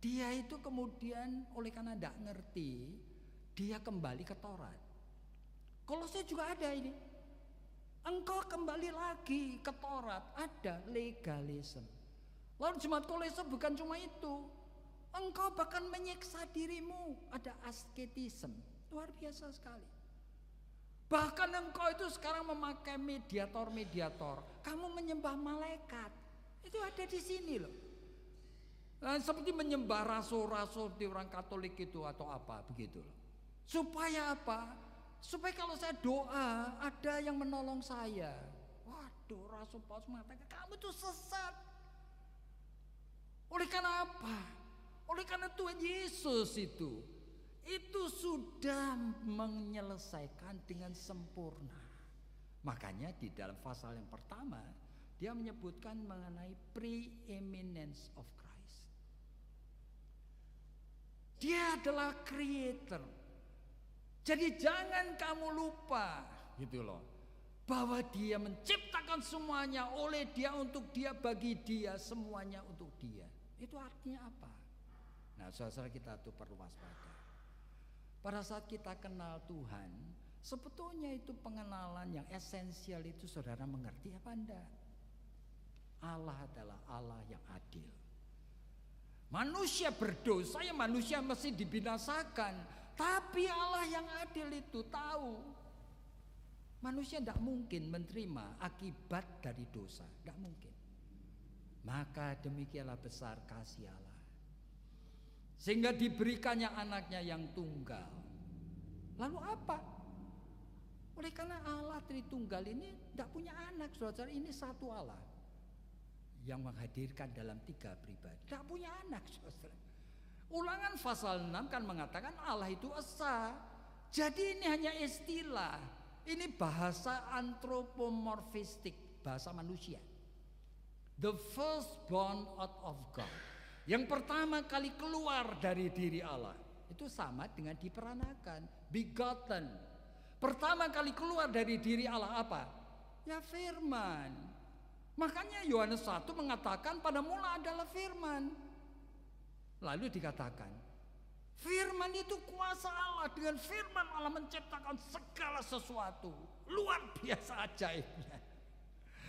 dia itu kemudian oleh karena tidak ngerti, dia kembali ke Taurat. Kolose juga ada ini. Engkau kembali lagi ke Taurat, ada legalisme. Lalu jemaat Kolose bukan cuma itu. Engkau bahkan menyiksa dirimu, ada asketisme. Luar biasa sekali. Bahkan engkau itu sekarang memakai mediator. Kamu menyembah malaikat. Itu ada di sini loh. Nah, seperti menyembah rasul-rasul di orang Katolik itu atau apa begitu loh. Supaya apa? Supaya kalau saya doa ada yang menolong saya. Waduh, Rasul Paulus mengatakan kamu itu sesat. Oleh karena apa? Oleh karena Tuhan Yesus itu sudah menyelesaikan dengan sempurna. Makanya di dalam pasal yang pertama dia menyebutkan mengenai preeminence of Christ. Dia adalah creator. Jadi jangan kamu lupa gitu loh, bahwa dia menciptakan semuanya, oleh dia, untuk dia, bagi dia, semuanya untuk dia. Itu artinya apa? Nah, saudara kita tuh perlu waspada. Pada saat kita kenal Tuhan, sebetulnya itu pengenalan yang esensial itu saudara mengerti apa enggak? Allah adalah Allah yang adil. Manusia berdosa, ya manusia mesti dibinasakan. Tapi Allah yang adil itu tahu manusia tidak mungkin menerima akibat dari dosa, tidak mungkin. Maka demikianlah besar kasih Allah, sehingga diberikannya anaknya yang tunggal. Lalu apa? Oleh karena Allah Tritunggal ini tidak punya anak, saudara, ini satu Allah yang menghadirkan dalam tiga pribadi, tidak punya anak, saudara. Ulangan pasal 6 kan mengatakan Allah itu esa. Jadi ini hanya istilah. Ini bahasa antropomorfistik, bahasa manusia. The firstborn out of God, yang pertama kali keluar dari diri Allah. Itu sama dengan diperanakan, begotten. Pertama kali keluar dari diri Allah apa? Ya firman. Makanya Yohanes 1 mengatakan pada mula adalah firman. Lalu dikatakan firman itu kuasa Allah. Dengan firman Allah menciptakan segala sesuatu. Luar biasa ajaibnya.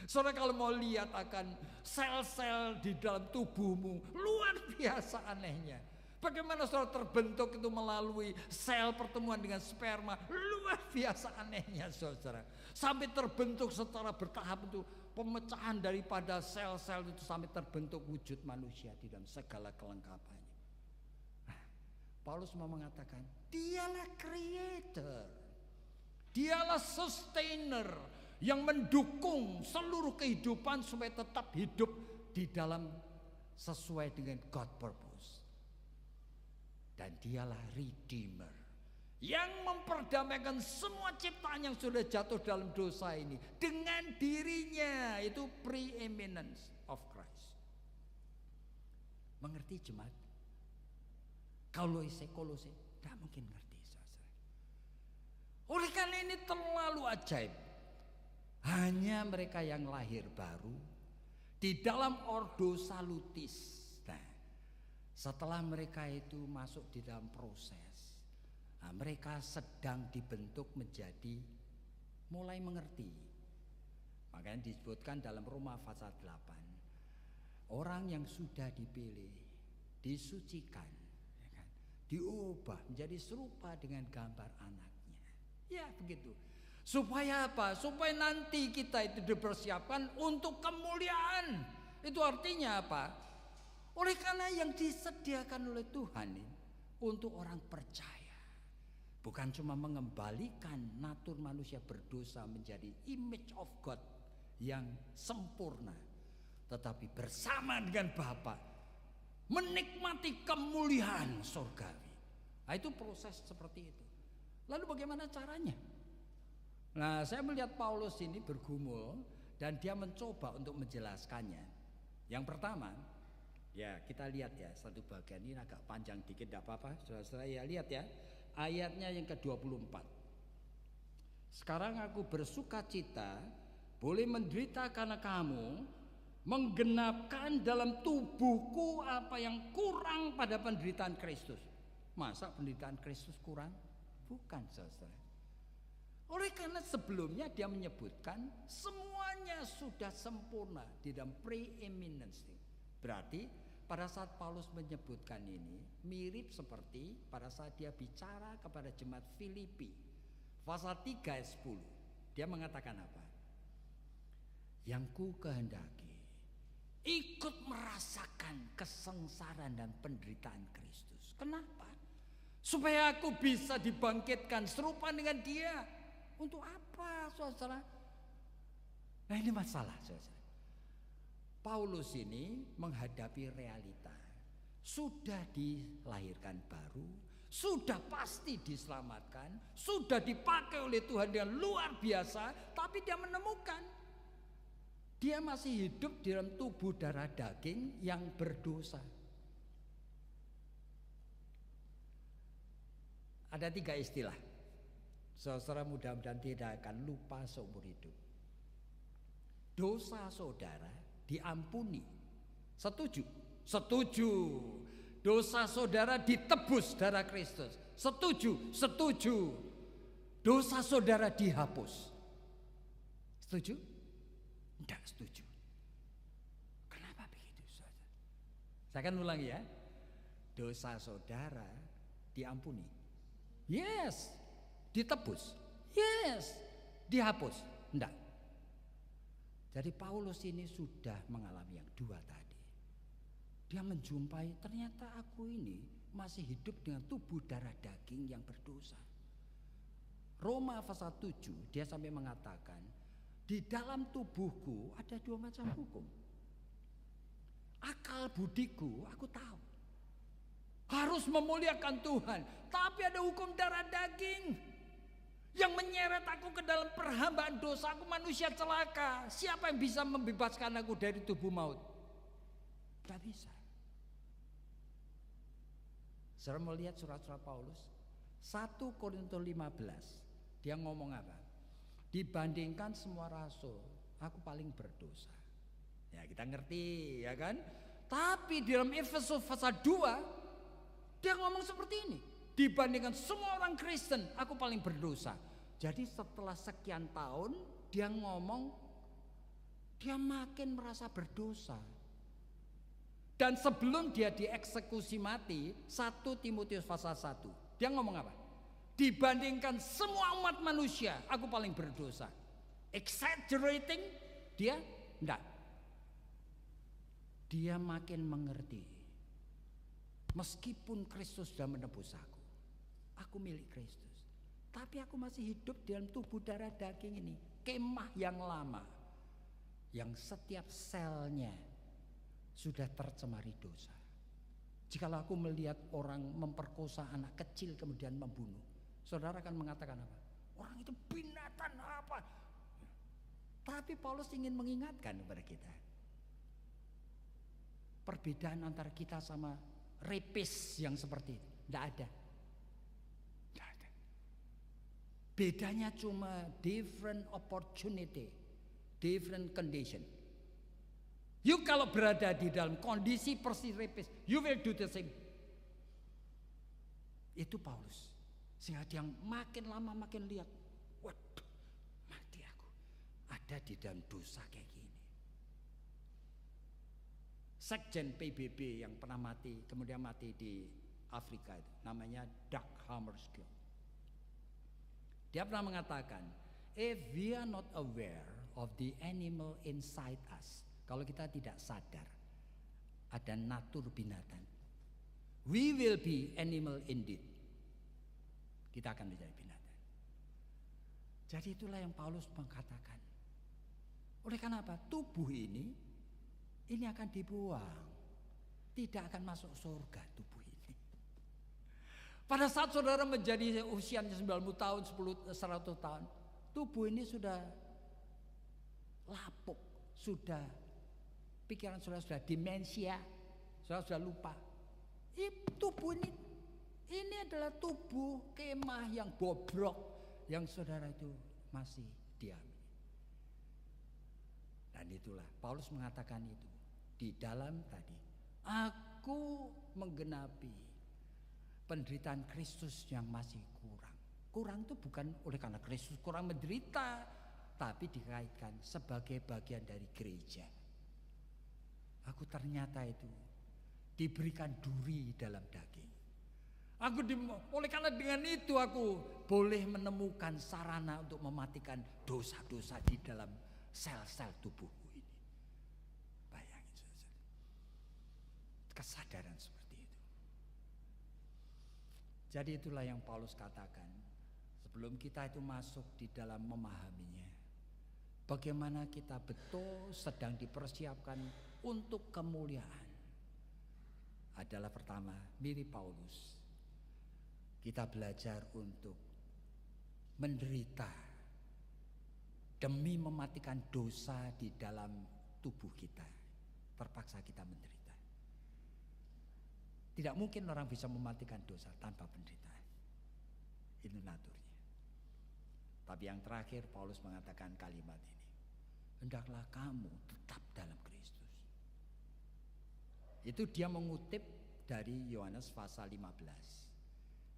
Saudara kalau mau lihat akan sel-sel di dalam tubuhmu, luar biasa anehnya. Bagaimana saudara terbentuk itu melalui sel pertemuan dengan sperma, luar biasa anehnya saudara. Sampai terbentuk secara bertahap itu, pemecahan daripada sel-sel itu sampai terbentuk wujud manusia di dalam segala kelengkapannya. Nah, Paulus mau mengatakan dialah creator, dialah sustainer yang mendukung seluruh kehidupan supaya tetap hidup di dalam sesuai dengan God purpose. Dan dialah redeemer yang memperdamaikan semua ciptaan yang sudah jatuh dalam dosa ini dengan dirinya. Itu preeminence of Christ. Mengerti jemaat? Kolose tidak mungkin ngerti. Oleh karena ini terlalu ajaib. Hanya mereka yang lahir baru di dalam ordo salutis. Nah, setelah mereka itu masuk di dalam proses, nah, mereka sedang dibentuk menjadi mulai mengerti. Makanya disebutkan dalam Roma pasal 8, orang yang sudah dipilih, disucikan, ya kan, diubah menjadi serupa dengan gambar anaknya. Ya begitu. Supaya apa? Supaya nanti kita itu dipersiapkan untuk kemuliaan. Itu artinya apa? Oleh karena yang disediakan oleh Tuhan ini untuk orang percaya, bukan cuma mengembalikan natur manusia berdosa menjadi image of God yang sempurna, tetapi bersama dengan Bapa menikmati kemuliaan surgawi. Nah, itu proses seperti itu. Lalu bagaimana caranya? Nah, saya melihat Paulus ini bergumul dan dia mencoba untuk menjelaskannya. Yang pertama, ya kita lihat ya, satu bagian ini agak panjang dikit, tidak apa-apa, saudara-saudara ya, lihat ya, ayatnya yang ke-24. Sekarang aku bersuka cita, boleh menderita karena kamu, menggenapkan dalam tubuhku apa yang kurang pada penderitaan Kristus. Masa penderitaan Kristus kurang? Bukan, saudara. Oleh karena sebelumnya dia menyebutkan semuanya sudah sempurna di dalam preeminence. Berarti pada saat Paulus menyebutkan ini mirip seperti pada saat dia bicara kepada jemaat Filipi pasal 3 ayat 10. Dia mengatakan apa? Yang ku kehendaki ikut merasakan kesengsaraan dan penderitaan Kristus. Kenapa? Supaya aku bisa dibangkitkan serupa dengan dia. Untuk apa, saudara? Nah, ini masalah, saudara. Paulus ini menghadapi realita. Sudah dilahirkan baru, sudah pasti diselamatkan, sudah dipakai oleh Tuhan dengan luar biasa, tapi dia menemukan dia masih hidup di dalam tubuh darah daging yang berdosa. Ada 3 istilah. Saudara mudah-mudahan tidak akan lupa seumur hidup. Dosa saudara diampuni. Setuju? Setuju. Dosa saudara ditebus darah Kristus. Setuju? Setuju. Dosa saudara dihapus. Setuju? Tidak setuju. Kenapa begitu, saudara? Saya akan ulangi ya. Dosa saudara diampuni. Yes. Ditebus. Yes. Dihapus. Tidak. Jadi Paulus ini sudah mengalami yang 2 tadi. Dia menjumpai ternyata aku ini masih hidup dengan tubuh darah daging yang berdosa. Roma pasal 7 dia sampai mengatakan, di dalam tubuhku ada 2 macam hukum. Akal budiku aku tahu harus memuliakan Tuhan, tapi ada hukum darah daging yang menyeret aku ke dalam perhambaan dosa. Aku manusia celaka. Siapa yang bisa membebaskan aku dari tubuh maut? Tidak bisa. Saudara melihat surat-surat Paulus 1 Korintus 15, dia ngomong apa? Dibandingkan semua rasul, aku paling berdosa. Ya kita ngerti ya kan? Tapi di dalam Efesus pasal 2 dia ngomong seperti ini. Dibandingkan semua orang Kristen, aku paling berdosa. Jadi setelah sekian tahun dia ngomong, dia makin merasa berdosa. Dan sebelum dia dieksekusi mati, 1 Timotius pasal 1, dia ngomong apa? Dibandingkan semua umat manusia, aku paling berdosa. Exaggerating? Dia enggak. Dia makin mengerti. Meskipun Kristus sudah menebus aku milik Kristus, tapi aku masih hidup dalam tubuh darah daging ini, kemah yang lama, yang setiap selnya sudah tercemari dosa. Jikalau aku melihat orang memperkosa anak kecil kemudian membunuh, saudara akan mengatakan apa? Orang itu binatang apa? Tapi Paulus ingin mengingatkan kepada kita, perbedaan antara kita sama rapis yang seperti itu tidak ada. Tidak ada. Bedanya cuma different opportunity, different condition. You kalau berada di dalam kondisi persis rapis, you will do the same. Itu Paulus. Sehingga dia makin lama makin lihat, waduh, mati aku. Ada di dalam dosa kayak gini. Sekjen PBB yang pernah mati, kemudian mati di Afrika itu, namanya Dag Hammarskjöld. Dia pernah mengatakan, if we are not aware of the animal inside us, kalau kita tidak sadar ada natur binatang, we will be animal indeed. Kita akan menjadi binatang. Jadi itulah yang Paulus mengatakan. Oleh karena apa? Tubuh ini akan dibuang. Tidak akan masuk surga tubuh ini. Pada saat saudara menjadi usianya 90 tahun, 100 tahun, tubuh ini sudah lapuk, sudah pikiran saudara sudah demensia, saudara sudah lupa. Tubuh ini adalah tubuh kemah yang bobrok yang saudara itu masih diam. Dan itulah Paulus mengatakan itu di dalam tadi, aku menggenapi penderitaan Kristus yang masih kurang. Kurang itu bukan oleh karena Kristus kurang menderita, tapi dikaitkan sebagai bagian dari gereja. Aku ternyata itu diberikan duri dalam daging. Oleh karena dengan itu aku boleh menemukan sarana untuk mematikan dosa-dosa di dalam sel-sel tubuhku ini. Bayangin saja. Kesadaran seperti itu. Jadi itulah yang Paulus katakan. Sebelum kita itu masuk di dalam memahaminya, bagaimana kita betul sedang dipersiapkan untuk kemuliaan adalah pertama, mirip Paulus. Kita belajar untuk menderita demi mematikan dosa di dalam tubuh kita. Terpaksa kita menderita. Tidak mungkin orang bisa mematikan dosa tanpa penderitaan. Itu naturnya. Tapi yang terakhir Paulus mengatakan kalimat ini. Hendaklah kamu tetap dalam Kristus. Itu dia mengutip dari Yohanes pasal 15.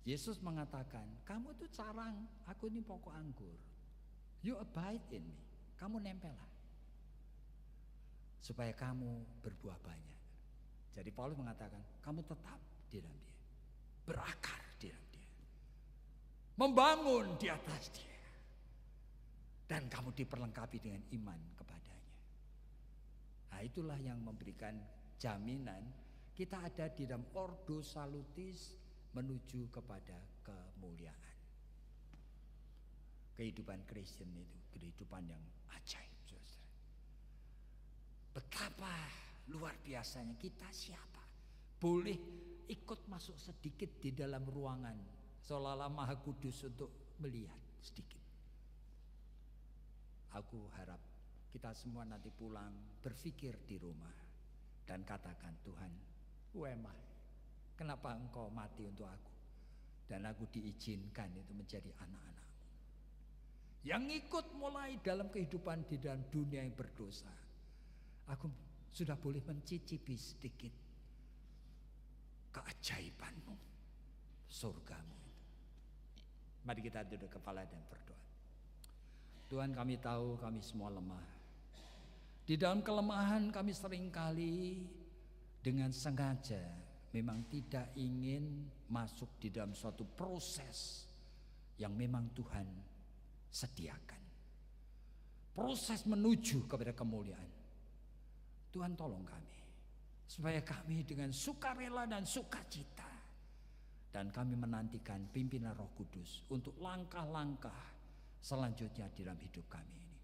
Yesus mengatakan, kamu itu carang, aku ini pokok anggur. You abide in me. Kamu nempellah. Supaya kamu berbuah banyak. Jadi Paulus mengatakan, kamu tetap di dalam dia. Berakar di dalam dia. Membangun di atas dia. Dan kamu diperlengkapi dengan iman kepadanya. Nah, itulah yang memberikan jaminan kita ada di dalam ordo salutis menuju kepada kemuliaan. Kehidupan Kristen itu kehidupan yang ajaib, saudara. Betapa luar biasanya kita siapa? Boleh ikut masuk sedikit di dalam ruangan seolah-olah Maha Kudus untuk melihat sedikit. Aku harap kita semua nanti pulang berpikir di rumah dan katakan, Tuhan, who am I? Kenapa engkau mati untuk aku? Dan aku diizinkan itu menjadi anak-anakmu. Yang ikut mulai dalam kehidupan di dalam dunia yang berdosa. Aku sudah boleh mencicipi sedikit keajaibanmu, surgamu. Mari kita duduk kepala dan berdoa. Tuhan, kami tahu kami semua lemah. Di dalam kelemahan kami seringkali dengan sengaja memang tidak ingin masuk di dalam suatu proses yang memang Tuhan sediakan. Proses menuju kepada kemuliaan. Tuhan tolong kami supaya kami dengan sukarela dan sukacita dan kami menantikan pimpinan Roh Kudus untuk langkah-langkah selanjutnya di dalam hidup kami ini.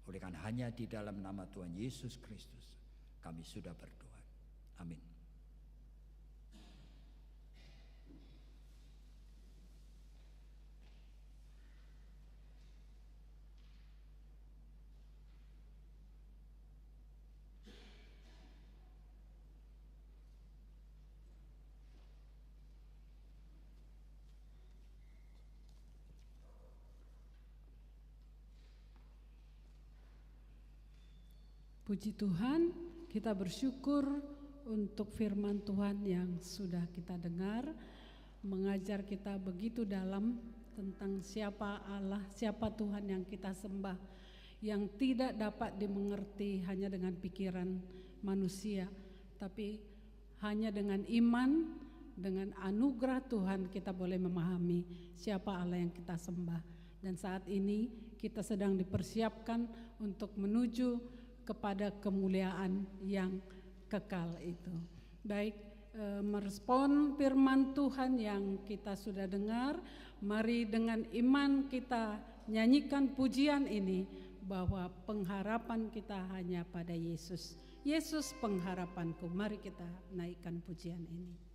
Oleh karena hanya di dalam nama Tuhan Yesus Kristus kami sudah berdoa. Amin. Puji Tuhan, kita bersyukur untuk firman Tuhan yang sudah kita dengar, mengajar kita begitu dalam tentang siapa Allah, siapa Tuhan yang kita sembah, yang tidak dapat dimengerti hanya dengan pikiran manusia, tapi hanya dengan iman, dengan anugerah Tuhan kita boleh memahami siapa Allah yang kita sembah. Dan saat ini kita sedang dipersiapkan untuk menuju kepada kemuliaan yang kekal itu. Baik, merespon firman Tuhan yang kita sudah dengar, mari dengan iman kita nyanyikan pujian ini bahwa pengharapan kita hanya pada Yesus. Yesus pengharapanku. Mari kita naikkan pujian ini.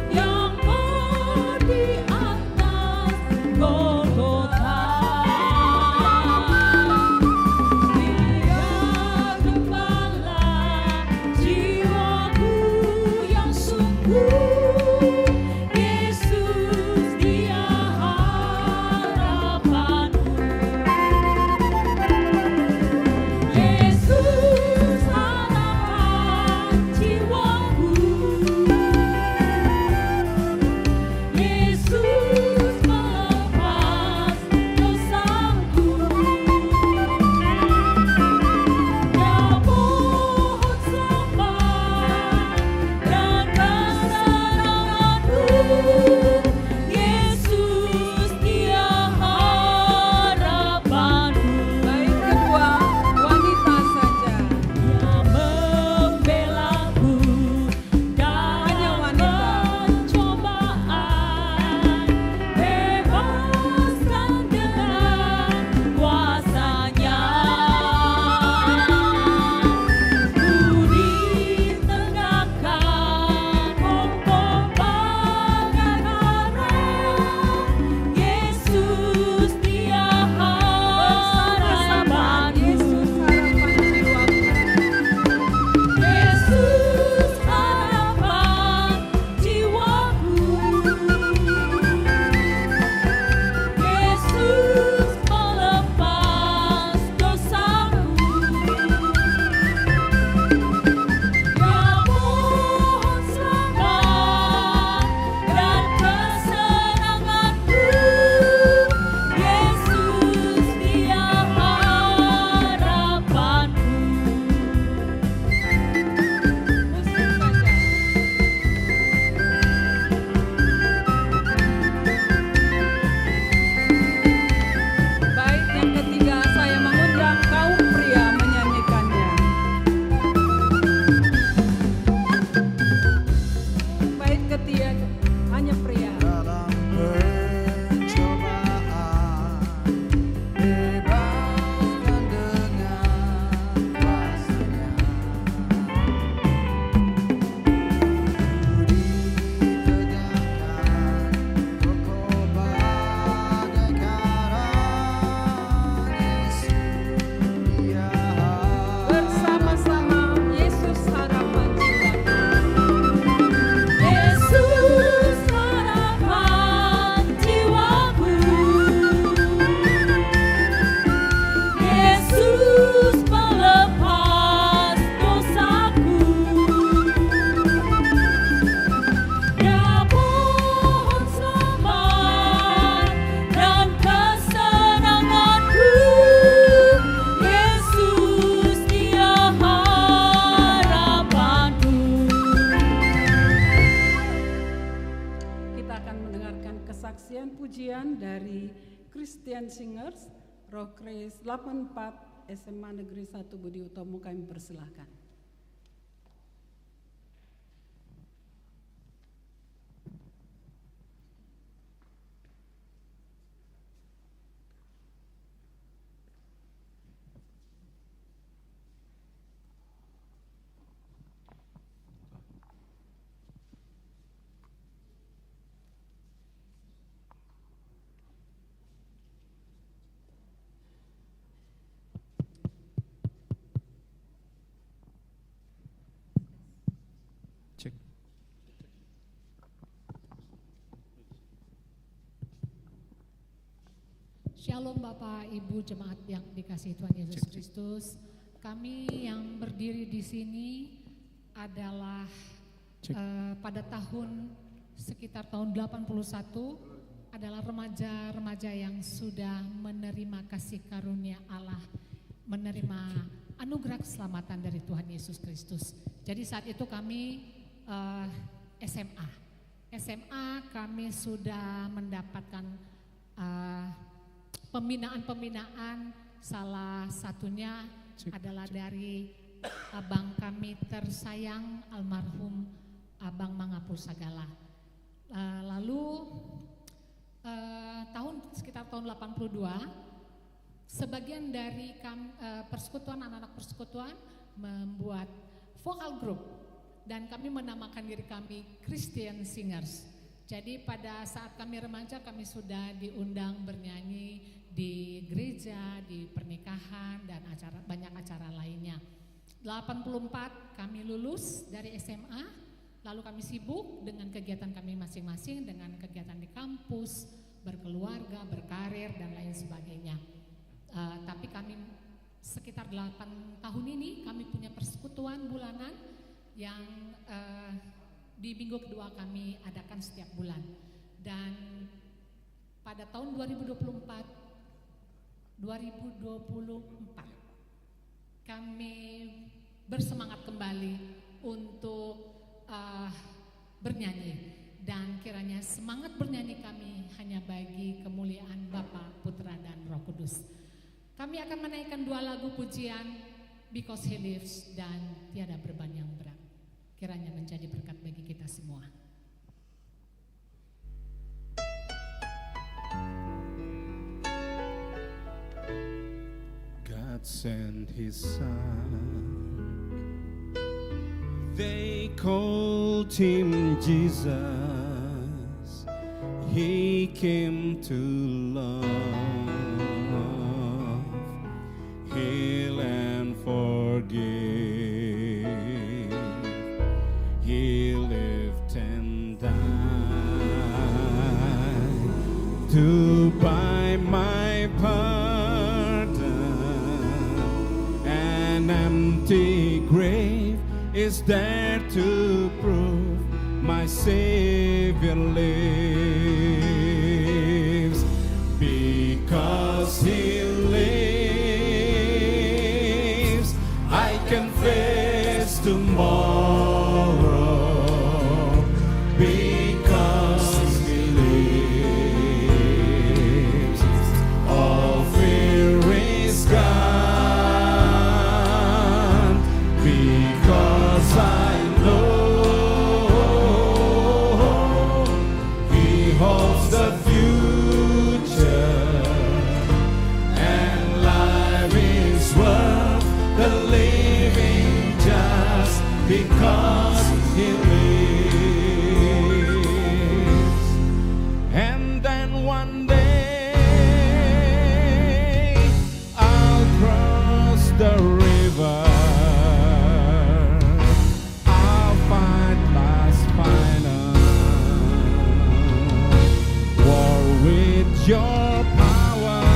Yang di atas Christian Singers, Roh Kris 84 SMA Negeri 1 Budi Utomo, kami persilahkan. Cek. Shalom Bapak Ibu jemaat yang dikasihi Tuhan Yesus Kristus. Kami yang berdiri di sini adalah pada tahun sekitar tahun 81 adalah remaja-remaja yang sudah menerima kasih karunia Allah, menerima anugerah keselamatan dari Tuhan Yesus Kristus. Jadi saat itu kami SMA kami sudah mendapatkan pembinaan, salah satunya adalah dari abang kami tersayang almarhum Abang Mangapul Sagala. Lalu sekitar tahun 82 sebagian dari persekutuan anak-anak persekutuan membuat vokal group dan kami menamakan diri kami Christian Singers. Jadi pada saat kami remaja kami sudah diundang bernyanyi di gereja, di pernikahan dan banyak acara lainnya. 84 kami lulus dari SMA, lalu kami sibuk dengan kegiatan kami masing-masing, dengan kegiatan di kampus, berkeluarga, berkarir dan lain sebagainya. Tapi kami sekitar 8 tahun ini kami punya persekutuan bulanan yang di minggu kedua kami adakan setiap bulan. Dan pada tahun 2024 kami bersemangat kembali untuk bernyanyi, dan kiranya semangat bernyanyi kami hanya bagi kemuliaan Bapa, Putra dan Roh Kudus. Kami akan menaikkan 2 lagu pujian, Because He Lives dan Tiada Beban yang Berat. Kiranya menjadi berkat bagi kita semua. God sent His Son. They called Him Jesus. He came to love, heal and forgive. He lived and died to buy my pardon. An empty grave is there to prove my Savior lives. Because He lives, I can face tomorrow. Because He lives, all fear is gone. Because I know He holds the future, and life is worth the living just because He lives. And then one day I'll cross the river. I'll fight last final war with your power.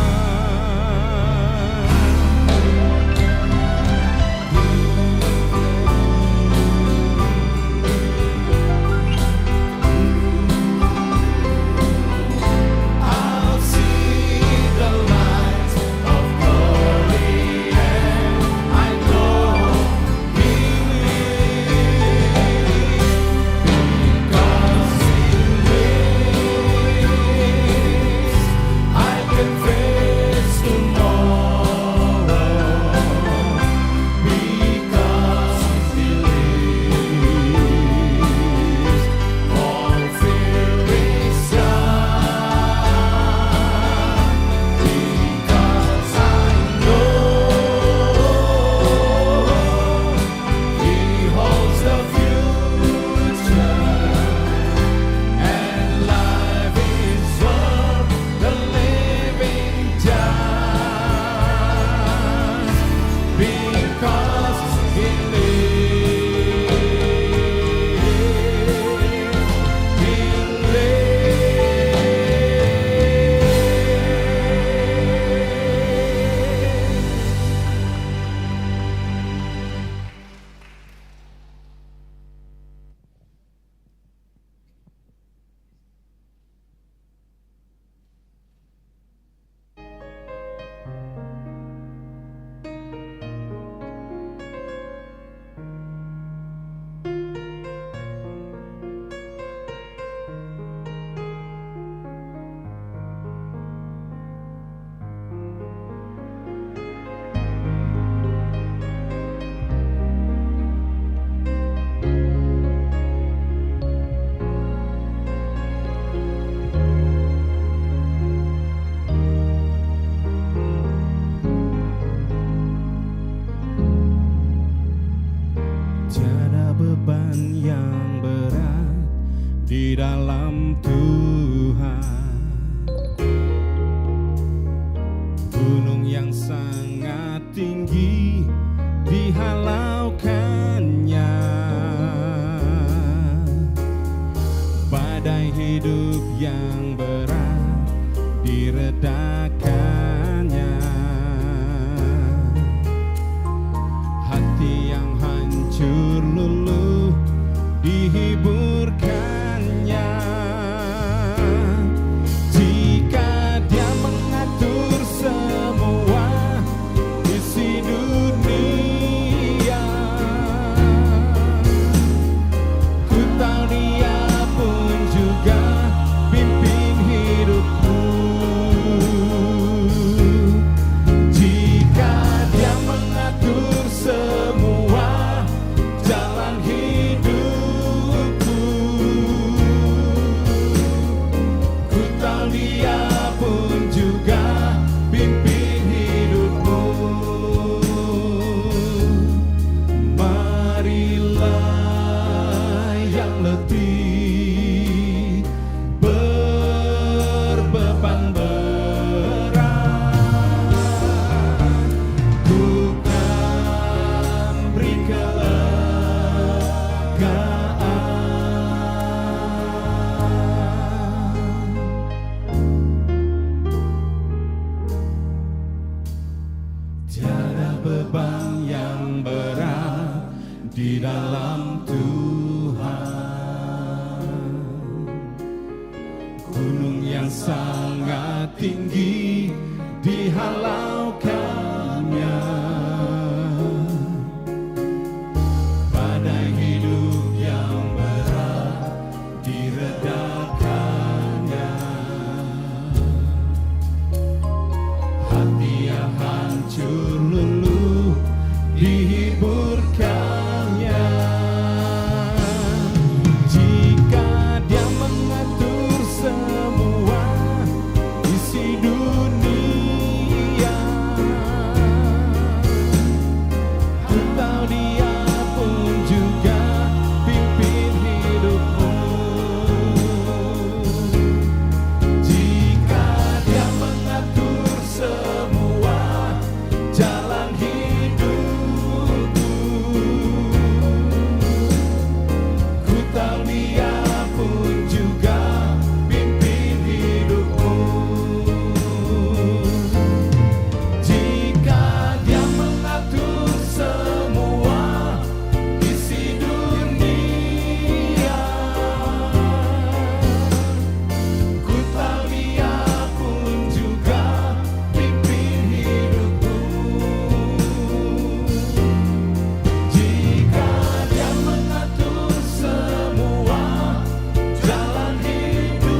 gunung yang sangat tinggi dihalaukannya, badai hidup yang berat diredakannya, hati yang hancur luluh dihiburkannya. Jika Dia mengatur semua isi dunia, ku tahu Dia pun juga pimpin hidupku. Jika Dia mengatur semua jalan hidupku, ku tahu Dia pun juga pimpin hidupku. Marilah yang letih berbeban berat, bukan beri kelegaan. Tiada beban yang berat di dalam Tuhan, gunung yang sangat tinggi dihalaukannya, badai hidup yang berat diredakannya, hati yang hancur luluh dihiburkannya. Jika Dia mengatur semua isi dunia, ku tahu Dia pun juga pimpin hidupku. Jika Dia mengatur semua jalan hidupku, ku tahu Dia pun juga pimpin hidupku. Jika Dia mengatur semua isi dunia, ku tahu Dia pun juga pimpin hidupku. Jika Dia mengatur semua jalan hidupku,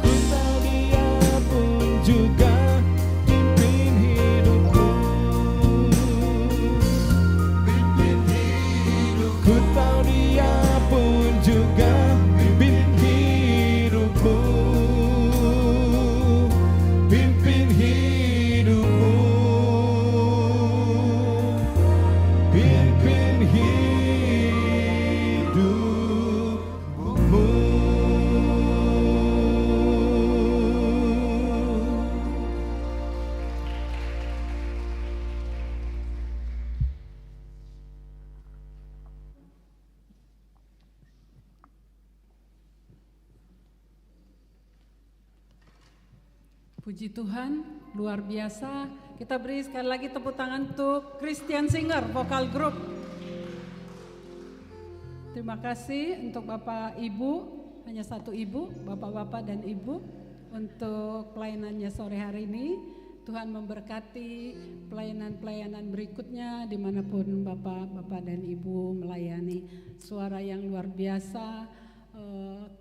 ku tahu Dia pun juga pimpin hidupku. Pimpin hidupku, ku tahu Dia pun juga pimpin hidupku. Pimpin hidupku, pimpin hidupmu. Puji Tuhan, luar biasa. Kita beri sekali lagi tepuk tangan untuk Christian Singer Vokal Group. Terima kasih untuk Bapak Ibu, hanya satu Ibu, Bapak-Bapak dan Ibu, untuk pelayanannya sore hari ini. Tuhan memberkati pelayanan-pelayanan berikutnya dimanapun Bapak-Bapak dan Ibu melayani. Suara yang luar biasa,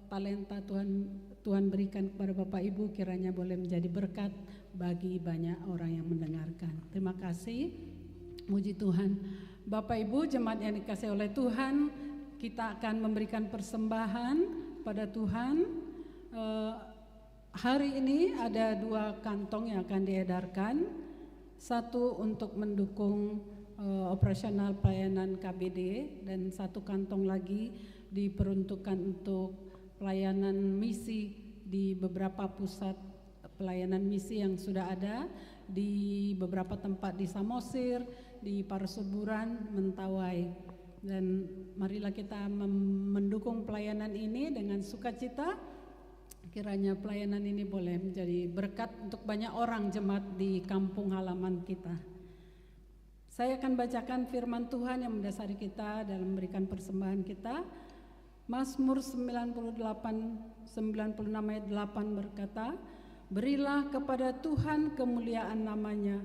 talenta Tuhan berikan kepada Bapak Ibu, kiranya boleh menjadi berkat bagi banyak orang yang mendengarkan. Terima kasih, muji Tuhan. Bapak Ibu jemaat yang dikasihi oleh Tuhan, kita akan memberikan persembahan pada Tuhan. Hari ini ada 2 kantong yang akan diedarkan. Satu untuk mendukung operasional pelayanan KBD, dan 1 kantong lagi diperuntukkan untuk pelayanan misi di beberapa pusat pelayanan misi yang sudah ada di beberapa tempat di Samosir, di Parsuburan, Mentawai. Dan marilah kita mendukung pelayanan ini dengan sukacita. Kiranya pelayanan ini boleh menjadi berkat untuk banyak orang jemaat di kampung halaman kita. Saya akan bacakan firman Tuhan yang mendasari kita dalam memberikan persembahan kita. Mazmur 96 ayat 8 berkata, "Berilah kepada Tuhan kemuliaan namanya,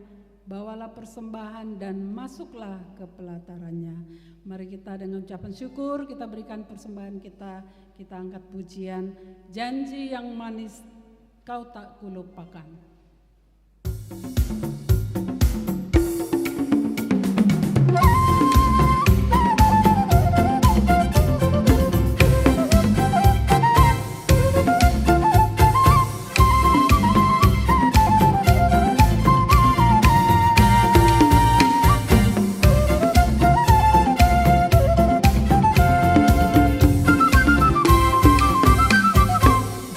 bawalah persembahan dan masuklah ke pelatarannya." Mari kita dengan ucapan syukur kita berikan persembahan kita angkat pujian, "Janji yang manis kau tak kulupakan."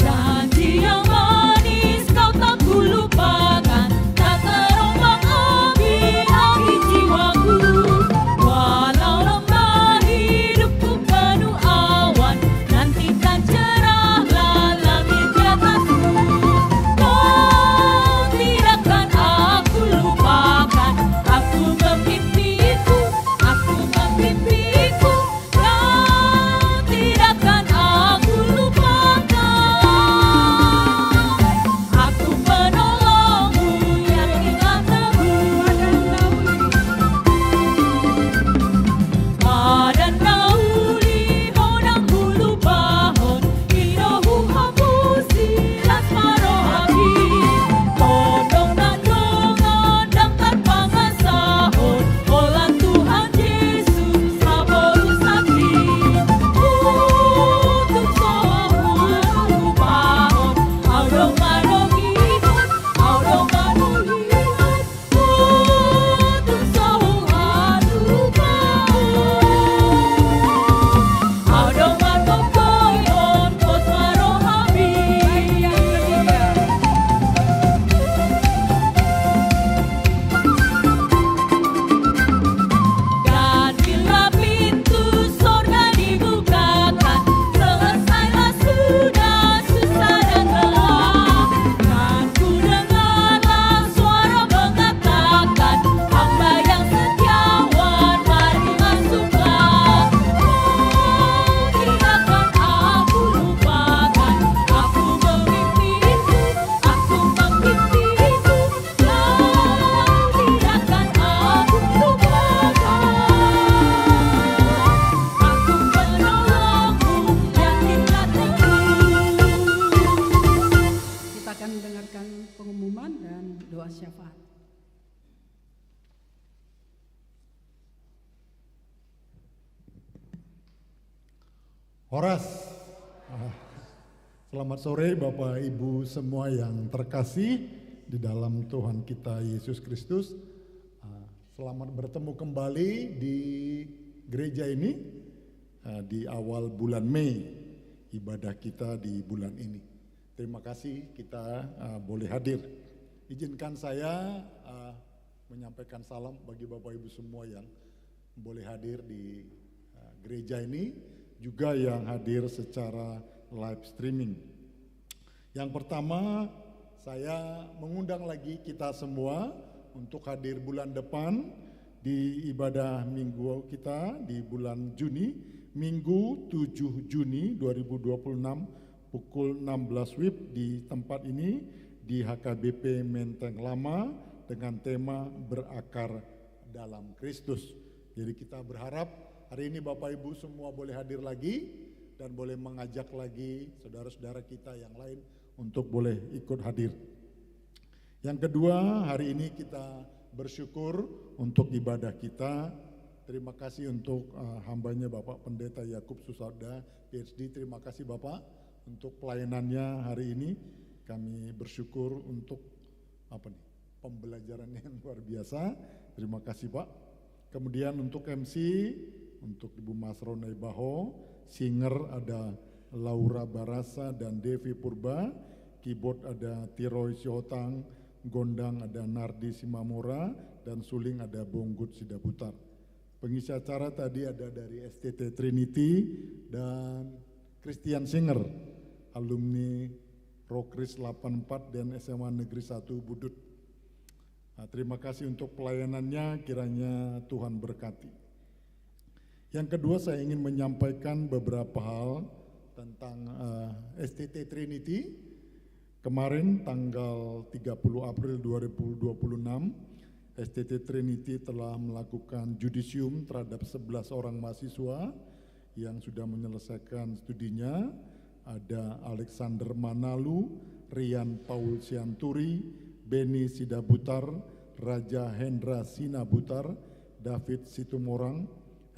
Janji yang manis kau tak kulupakan, tak terombang ambing hati jiwaku. Walau lemah hidupku penuh awan, nantikan cerahlah langit di atasku. Kau tidakkan aku lupakan, aku memimpiku, kau tidakkan aku lupakan. Aku penolongmu yang ingat teguh, Padan nauli honang hulu bahon, inohu hapusi lasmaro habi. Todong nandongan dangkar pangasahon, olan Tuhan Yesus saboru sakti. Utuk sohulu bahon, audong manongihon, audong manuhihon. Utuk sohulu bahon, audong manongkoyon, posmaro habi. Dan bila pintu sorga dibukakan, selesailah sudah susah dan lelah. Dan ku dengarlah suara mengatakan, hamba yang setiawan mari masuklah. Kau tidakkan aku lupakan, aku memimpiku, kau tidakkan aku lupakan. Aku penolongmu yang ingat teguh. Kita akan mendengarkan pengumuman dan doa syafaat. Horas. Selamat sore Bapak Ibu semua yang terkasih di dalam Tuhan kita Yesus Kristus. Selamat bertemu kembali di gereja ini di awal bulan Mei, ibadah kita di bulan ini. Terima kasih kita boleh hadir. Izinkan saya menyampaikan salam bagi Bapak Ibu semua yang boleh hadir di gereja ini, juga yang hadir secara live streaming. Yang pertama, saya mengundang lagi kita semua untuk hadir bulan depan di ibadah minggu kita di bulan Juni, Minggu 7 Juni 2026 pukul 16 WIB di tempat ini di HKBP Menteng Lama dengan tema berakar dalam Kristus. Jadi kita berharap hari ini Bapak Ibu semua boleh hadir lagi dan boleh mengajak lagi saudara-saudara kita yang lain untuk boleh ikut hadir. Yang kedua, hari ini kita bersyukur untuk ibadah kita. Terima kasih untuk hambanya Bapak Pendeta Yakub Susarda, PhD. Terima kasih Bapak untuk pelayanannya hari ini. Kami bersyukur untuk pembelajaran yang luar biasa. Terima kasih Pak. Kemudian untuk MC, untuk Ibu Mas Ronai Baho, singer ada Laura Barasa dan Devi Purba. Keyboard ada Tiroy Siotang, gondang ada Nardi Simamora, dan suling ada Bonggut Sidaputar. Pengisi acara tadi ada dari STT Trinity dan Christian Singer, alumni Rokris 84 dan SMA Negeri 1 Budut. Nah, terima kasih untuk pelayanannya, kiranya Tuhan berkati. Yang kedua, saya ingin menyampaikan beberapa hal tentang STT Trinity. Kemarin tanggal 30 April 2026, STT Trinity telah melakukan judisium terhadap 11 orang mahasiswa yang sudah menyelesaikan studinya. Ada Alexander Manalu, Rian Paul Sianturi, Beni Sidabutar, Raja Hendra Sinabutar, David Situmorang,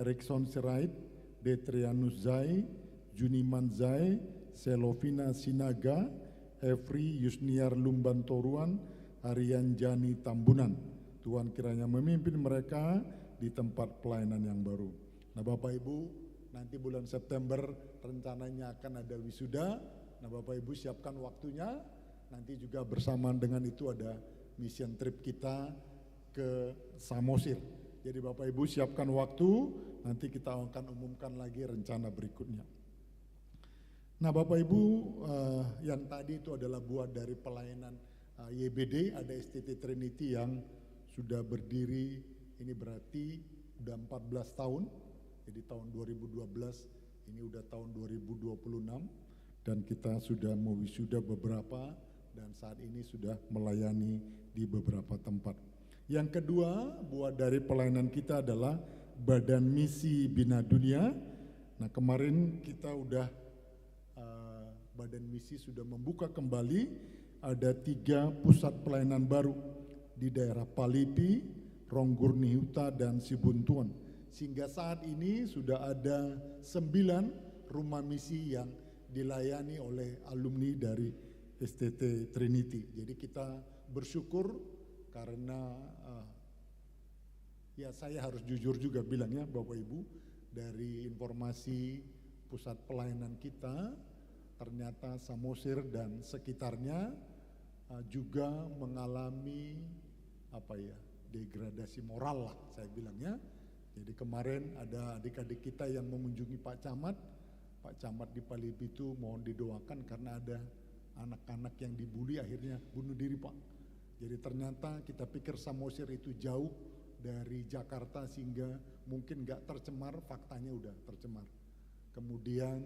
Erikson Sirait, Detrianus Zai, Juniman Zai, Selovina Sinaga, Efri Yusniar Lumbantoruan, Arian Jani Tambunan. Tuhan kiranya memimpin mereka di tempat pelayanan yang baru. Nah Bapak Ibu, nanti bulan September rencananya akan ada wisuda. Nah Bapak Ibu siapkan waktunya, nanti juga bersamaan dengan itu ada mission trip kita ke Samosir. Jadi Bapak Ibu siapkan waktu, nanti kita akan umumkan lagi rencana berikutnya. Nah Bapak Ibu, yang tadi itu adalah buah dari pelayanan YBD, ada STT Trinity yang sudah berdiri, ini berarti udah 14 tahun, jadi tahun 2012, ini udah tahun 2026, dan kita sudah mewisuda beberapa, dan saat ini sudah melayani di beberapa tempat. Yang kedua, buah dari pelayanan kita adalah Badan Misi Bina Dunia. Nah kemarin kita udah, Badan Misi sudah membuka kembali, ada 3 pusat pelayanan baru di daerah Palipi, Ronggurnihuta, dan Sibuntuan. Sehingga saat ini sudah ada 9 rumah misi yang dilayani oleh alumni dari STT Trinity. Jadi kita bersyukur karena ya saya harus jujur juga bilangnya Bapak Ibu, dari informasi pusat pelayanan kita, ternyata Samosir dan sekitarnya juga mengalami degradasi moral lah saya bilangnya. Jadi kemarin ada adik-adik kita yang mengunjungi Pak Camat di Palipi itu mohon didoakan karena ada anak-anak yang dibully akhirnya bunuh diri Pak. Jadi ternyata kita pikir Samosir itu jauh dari Jakarta sehingga mungkin gak tercemar, faktanya udah tercemar. Kemudian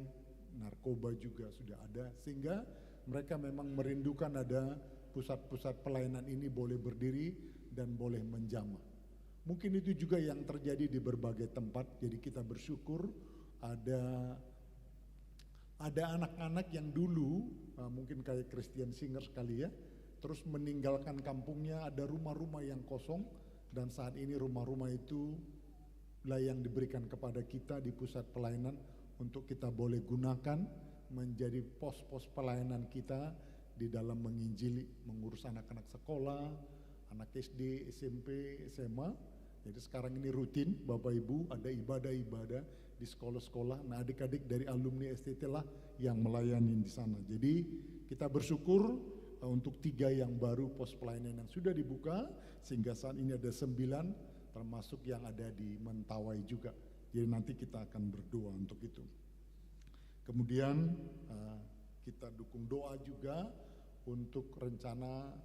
narkoba juga sudah ada, sehingga mereka memang merindukan ada pusat-pusat pelayanan ini boleh berdiri dan boleh menjamah. Mungkin itu juga yang terjadi di berbagai tempat, jadi kita bersyukur ada anak-anak yang dulu mungkin kayak Christian Singer sekali ya, terus meninggalkan kampungnya, ada rumah-rumah yang kosong, dan saat ini rumah-rumah itu lah yang diberikan kepada kita di pusat pelayanan untuk kita boleh gunakan menjadi pos-pos pelayanan kita di dalam menginjili, mengurus anak-anak sekolah, anak SD, SMP, SMA. Jadi sekarang ini rutin Bapak Ibu ada ibadah-ibadah di sekolah-sekolah. Nah adik-adik dari alumni STT lah yang melayani di sana. Jadi kita bersyukur untuk 3 yang baru pos pelayanan yang sudah dibuka, sehingga saat ini ada 9 termasuk yang ada di Mentawai juga. Jadi nanti kita akan berdoa untuk itu. Kemudian kita dukung doa juga untuk rencana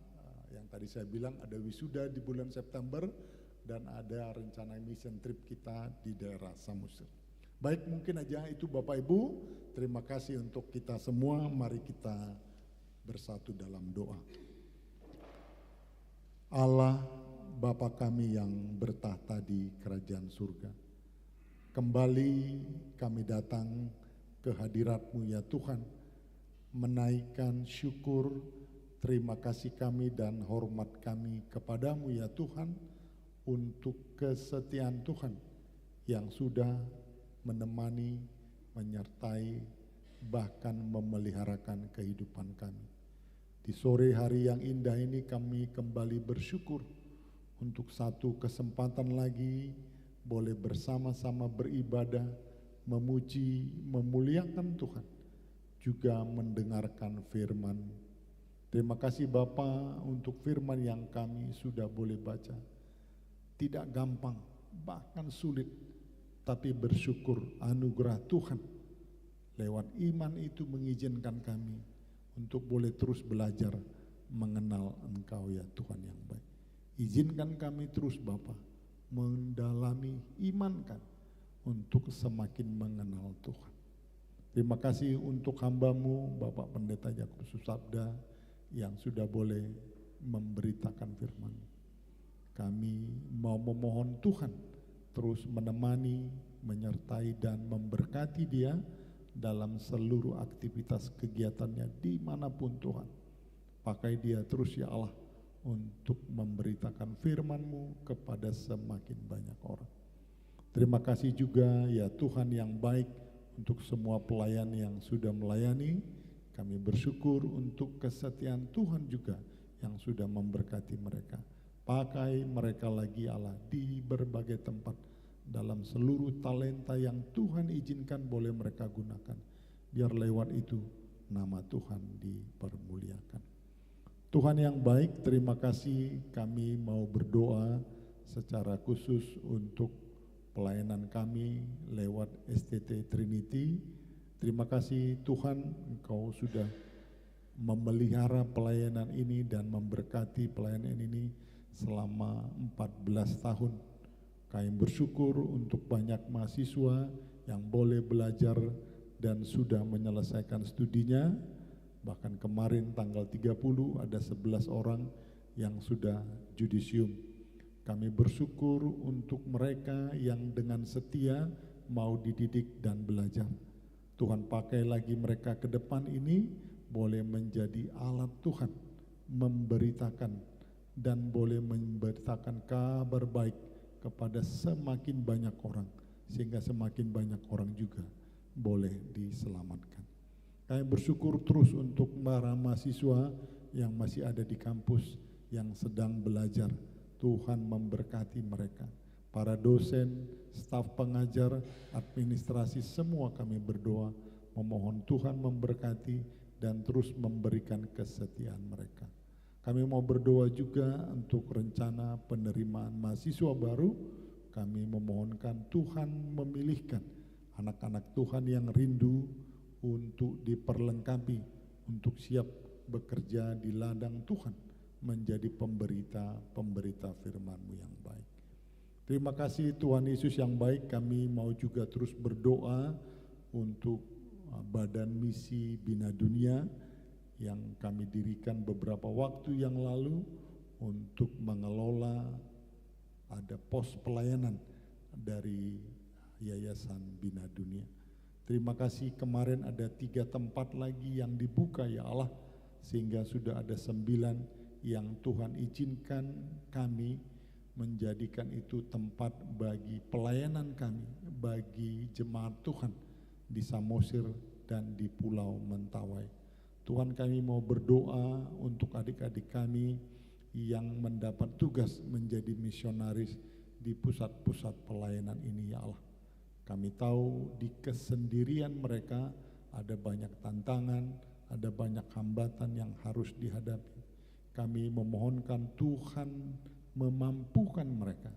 yang tadi saya bilang ada wisuda di bulan September dan ada rencana mission trip kita di daerah Samosir. Baik, mungkin aja itu Bapak Ibu. Terima kasih untuk kita semua. Mari kita bersatu dalam doa. Allah Bapa kami yang bertahta di kerajaan surga, kembali kami datang ke hadirat-Mu ya Tuhan, menaikkan syukur, terima kasih kami dan hormat kami kepadamu ya Tuhan, untuk kesetiaan Tuhan yang sudah menemani, menyertai, bahkan memeliharakan kehidupan kami. Di sore hari yang indah ini kami kembali bersyukur untuk satu kesempatan lagi boleh bersama-sama beribadah, memuji, memuliakan Tuhan. juga mendengarkan firman. Terima kasih Bapa untuk firman yang kami sudah boleh baca. Tidak gampang, bahkan sulit, tapi bersyukur anugerah Tuhan. Lewat iman itu mengizinkan kami untuk boleh terus belajar mengenal Engkau ya Tuhan yang baik. Izinkan kami terus Bapa mendalami iman kami untuk semakin mengenal Tuhan. Terima kasih untuk hamba-Mu Bapak Pendeta Yakub Susabda yang sudah boleh memberitakan firman. Kami mau memohon Tuhan terus menemani, menyertai dan memberkati dia dalam seluruh aktivitas kegiatannya dimanapun Tuhan. Pakai dia terus ya Allah untuk memberitakan firman-Mu kepada semakin banyak orang. Terima kasih juga ya Tuhan yang baik untuk semua pelayan yang sudah melayani. Kami bersyukur untuk kesetiaan Tuhan juga yang sudah memberkati mereka. Pakai mereka lagi Allah di berbagai tempat dalam seluruh talenta yang Tuhan izinkan boleh mereka gunakan. Biar lewat itu nama Tuhan dipermuliakan. Tuhan yang baik, terima kasih kami mau berdoa secara khusus untuk pelayanan kami lewat STT Trinity. Terima kasih Tuhan, Engkau sudah memelihara pelayanan ini dan memberkati pelayanan ini selama 14 tahun. Kami bersyukur untuk banyak mahasiswa yang boleh belajar dan sudah menyelesaikan studinya. Bahkan kemarin tanggal 30 ada 11 orang yang sudah judisium. Kami bersyukur untuk mereka yang dengan setia mau dididik dan belajar. Tuhan pakai lagi mereka ke depan ini boleh menjadi alat Tuhan memberitakan dan boleh memberitakan kabar baik kepada semakin banyak orang, sehingga semakin banyak orang juga boleh diselamatkan. Kami bersyukur terus untuk para mahasiswa yang masih ada di kampus yang sedang belajar. Tuhan memberkati mereka. Para dosen, staf pengajar, administrasi, semua kami berdoa memohon Tuhan memberkati dan terus memberikan kesetiaan mereka. Kami mau berdoa juga untuk rencana penerimaan mahasiswa baru. Kami memohonkan Tuhan memilihkan anak-anak Tuhan yang rindu untuk diperlengkapi, untuk siap bekerja di ladang Tuhan, menjadi pemberita firman-Mu yang baik. Terima kasih Tuhan Yesus yang baik, kami mau juga terus berdoa untuk Badan Misi Bina Dunia yang kami dirikan beberapa waktu yang lalu untuk mengelola ada pos pelayanan dari Yayasan Bina Dunia. Terima kasih kemarin ada 3 tempat lagi yang dibuka ya Allah, sehingga sudah ada 9 yang Tuhan izinkan kami menjadikan itu tempat bagi pelayanan kami, bagi jemaat Tuhan di Samosir dan di Pulau Mentawai. Tuhan, kami mau berdoa untuk adik-adik kami yang mendapat tugas menjadi misionaris di pusat-pusat pelayanan ini ya Allah. Kami tahu di kesendirian mereka ada banyak tantangan, ada banyak hambatan yang harus dihadapi. Kami memohonkan Tuhan memampukan mereka,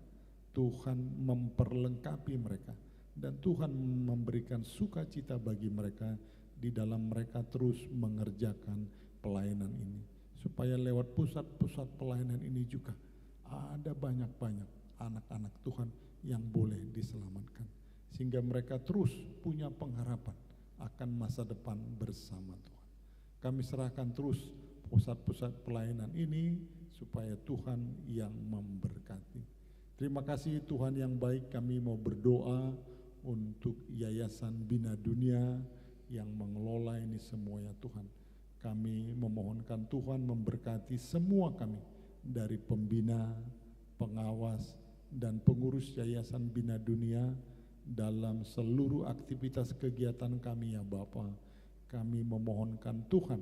Tuhan memperlengkapi mereka, dan Tuhan memberikan sukacita bagi mereka di dalam mereka terus mengerjakan pelayanan ini. Supaya lewat pusat-pusat pelayanan ini juga ada banyak-banyak anak-anak Tuhan yang boleh diselamatkan. Sehingga mereka terus punya pengharapan akan masa depan bersama Tuhan. Kami serahkan terus pusat-pusat pelayanan ini supaya Tuhan yang memberkati. Terima kasih Tuhan yang baik, kami mau berdoa untuk Yayasan Bina Dunia yang mengelola ini semua ya Tuhan. Kami memohonkan Tuhan memberkati semua kami dari pembina, pengawas, dan pengurus Yayasan Bina Dunia dalam seluruh aktivitas kegiatan kami ya Bapa. Kami memohonkan Tuhan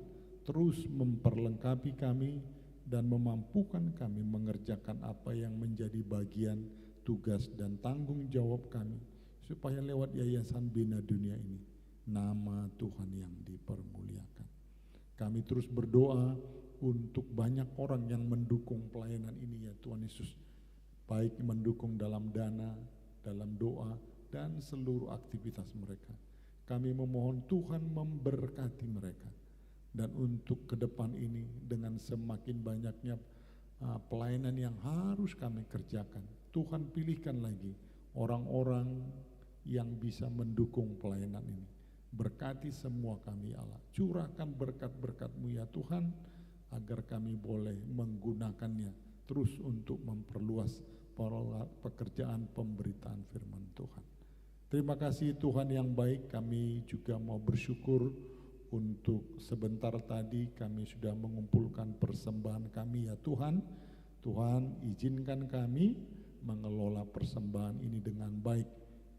terus memperlengkapi kami dan memampukan kami mengerjakan apa yang menjadi bagian tugas dan tanggung jawab kami, supaya lewat Yayasan Bina Dunia ini nama Tuhan yang dipermuliakan. Kami terus berdoa untuk banyak orang yang mendukung pelayanan ini ya Tuhan Yesus. Baik mendukung dalam dana, dalam doa, dan seluruh aktivitas mereka. Kami memohon Tuhan memberkati mereka. Dan untuk ke depan ini dengan semakin banyaknya pelayanan yang harus kami kerjakan, Tuhan pilihkan lagi orang-orang yang bisa mendukung pelayanan ini. Berkati semua kami Allah, curahkan berkat-berkat-Mu ya Tuhan, agar kami boleh menggunakannya terus untuk memperluas pekerjaan pemberitaan firman Tuhan. Terima kasih Tuhan yang baik, kami juga mau bersyukur untuk sebentar tadi kami sudah mengumpulkan persembahan kami ya Tuhan. Tuhan izinkan kami mengelola persembahan ini dengan baik.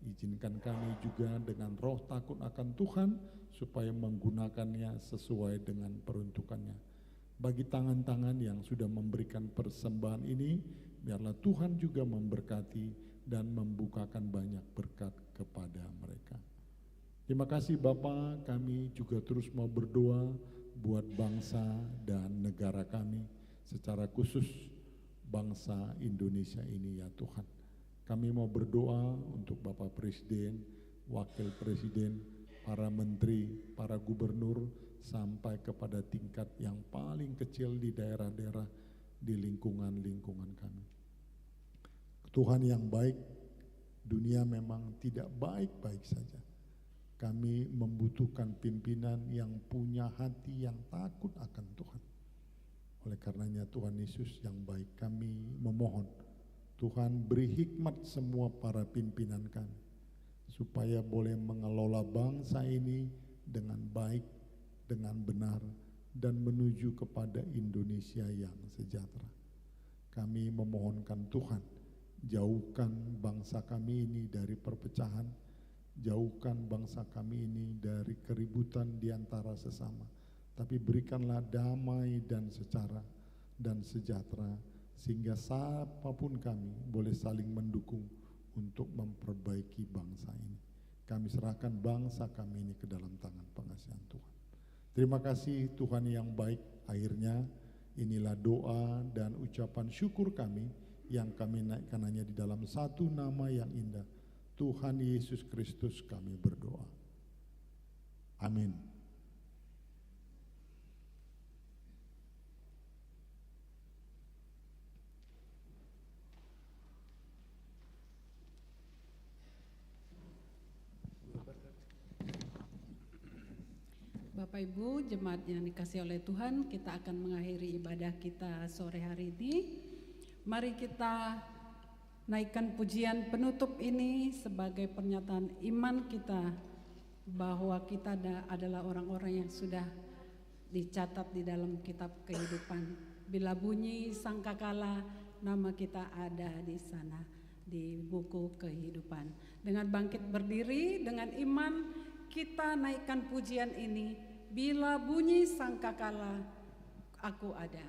Izinkan kami juga dengan roh takut akan Tuhan supaya menggunakannya sesuai dengan peruntukannya. Bagi tangan-tangan yang sudah memberikan persembahan ini, biarlah Tuhan juga memberkati dan membukakan banyak berkat kepada mereka. Terima kasih Bapa, kami juga terus mau berdoa buat bangsa dan negara kami, secara khusus bangsa Indonesia ini ya Tuhan. Kami mau berdoa untuk Bapak Presiden, Wakil Presiden, para menteri, para gubernur, sampai kepada tingkat yang paling kecil di daerah-daerah di lingkungan-lingkungan kami. Tuhan yang baik, dunia memang tidak baik-baik saja. Kami membutuhkan pimpinan yang punya hati yang takut akan Tuhan. Oleh karenanya Tuhan Yesus yang baik, kami memohon Tuhan beri hikmat semua para pimpinan kami, supaya boleh mengelola bangsa ini dengan baik, dengan benar, dan menuju kepada Indonesia yang sejahtera. Kami memohonkan Tuhan, jauhkan bangsa kami ini dari perpecahan, jauhkan bangsa kami ini dari keributan di antara sesama, tapi berikanlah damai dan sejahtera, sehingga siapapun kami boleh saling mendukung untuk memperbaiki bangsa ini. Kami serahkan bangsa kami ini ke dalam tangan pengasihan Tuhan. Terima kasih Tuhan yang baik. Akhirnya inilah doa dan ucapan syukur kami yang kami naikkan hanya di dalam satu nama yang indah, Tuhan Yesus Kristus kami berdoa. Amin. Bapak Ibu, jemaat yang dikasihi oleh Tuhan, kita akan mengakhiri ibadah kita sore hari ini. Mari kita naikkan pujian penutup ini sebagai pernyataan iman kita bahwa kita adalah orang-orang yang sudah dicatat di dalam kitab kehidupan. Bila bunyi sangkakala, nama kita ada di sana di buku kehidupan. Dengan bangkit berdiri, dengan iman kita naikkan pujian ini. Bila bunyi sangkakala, aku ada.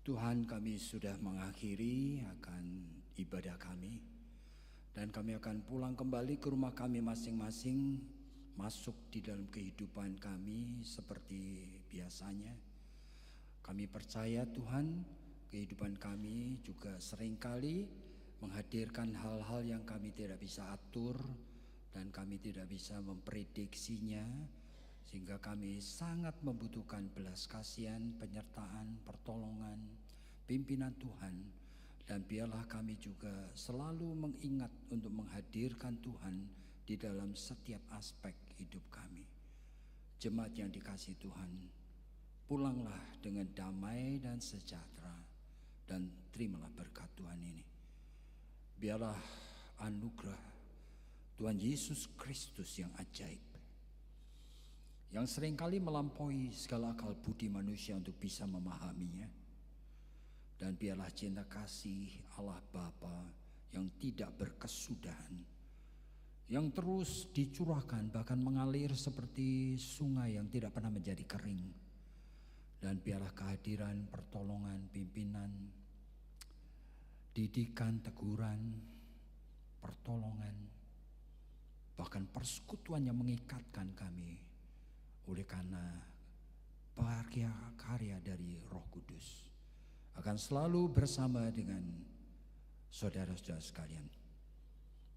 Tuhan, kami sudah mengakhiri akan ibadah kami, dan kami akan pulang kembali ke rumah kami masing-masing, masuk di dalam kehidupan kami seperti biasanya. Kami percaya Tuhan, kehidupan kami juga seringkali menghadirkan hal-hal yang kami tidak bisa atur dan kami tidak bisa memprediksinya, sehingga kami sangat membutuhkan belas kasihan, penyertaan, pertolongan, pimpinan Tuhan. Dan biarlah kami juga selalu mengingat untuk menghadirkan Tuhan di dalam setiap aspek hidup kami. Jemaat yang dikasihi Tuhan, pulanglah dengan damai dan sejahtera, dan terimalah berkat Tuhan ini. Biarlah anugerah Tuhan Yesus Kristus yang ajaib, yang seringkali melampaui segala akal budi manusia untuk bisa memahaminya, dan biarlah cinta kasih Allah Bapa yang tidak berkesudahan, yang terus dicurahkan bahkan mengalir seperti sungai yang tidak pernah menjadi kering, dan biarlah kehadiran, pertolongan, pimpinan, didikan, teguran, pertolongan, bahkan persekutuan yang mengikatkan kami oleh karena karya dari Roh Kudus akan selalu bersama dengan saudara-saudara sekalian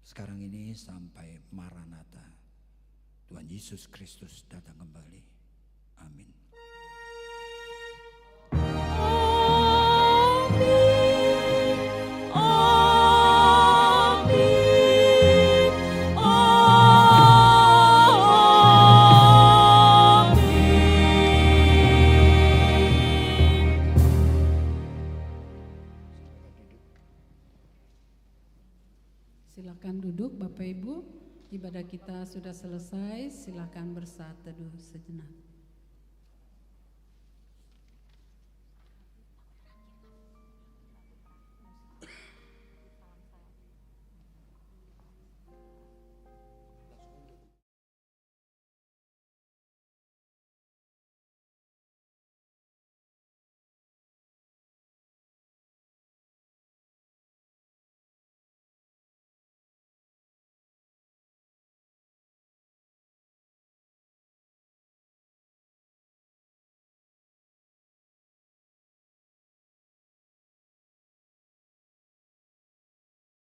sekarang ini sampai Maranatha, Tuhan Yesus Kristus datang kembali. Amin. Silakan duduk Bapak Ibu, ibadah kita sudah selesai, silakan bersaat teduh sejenak.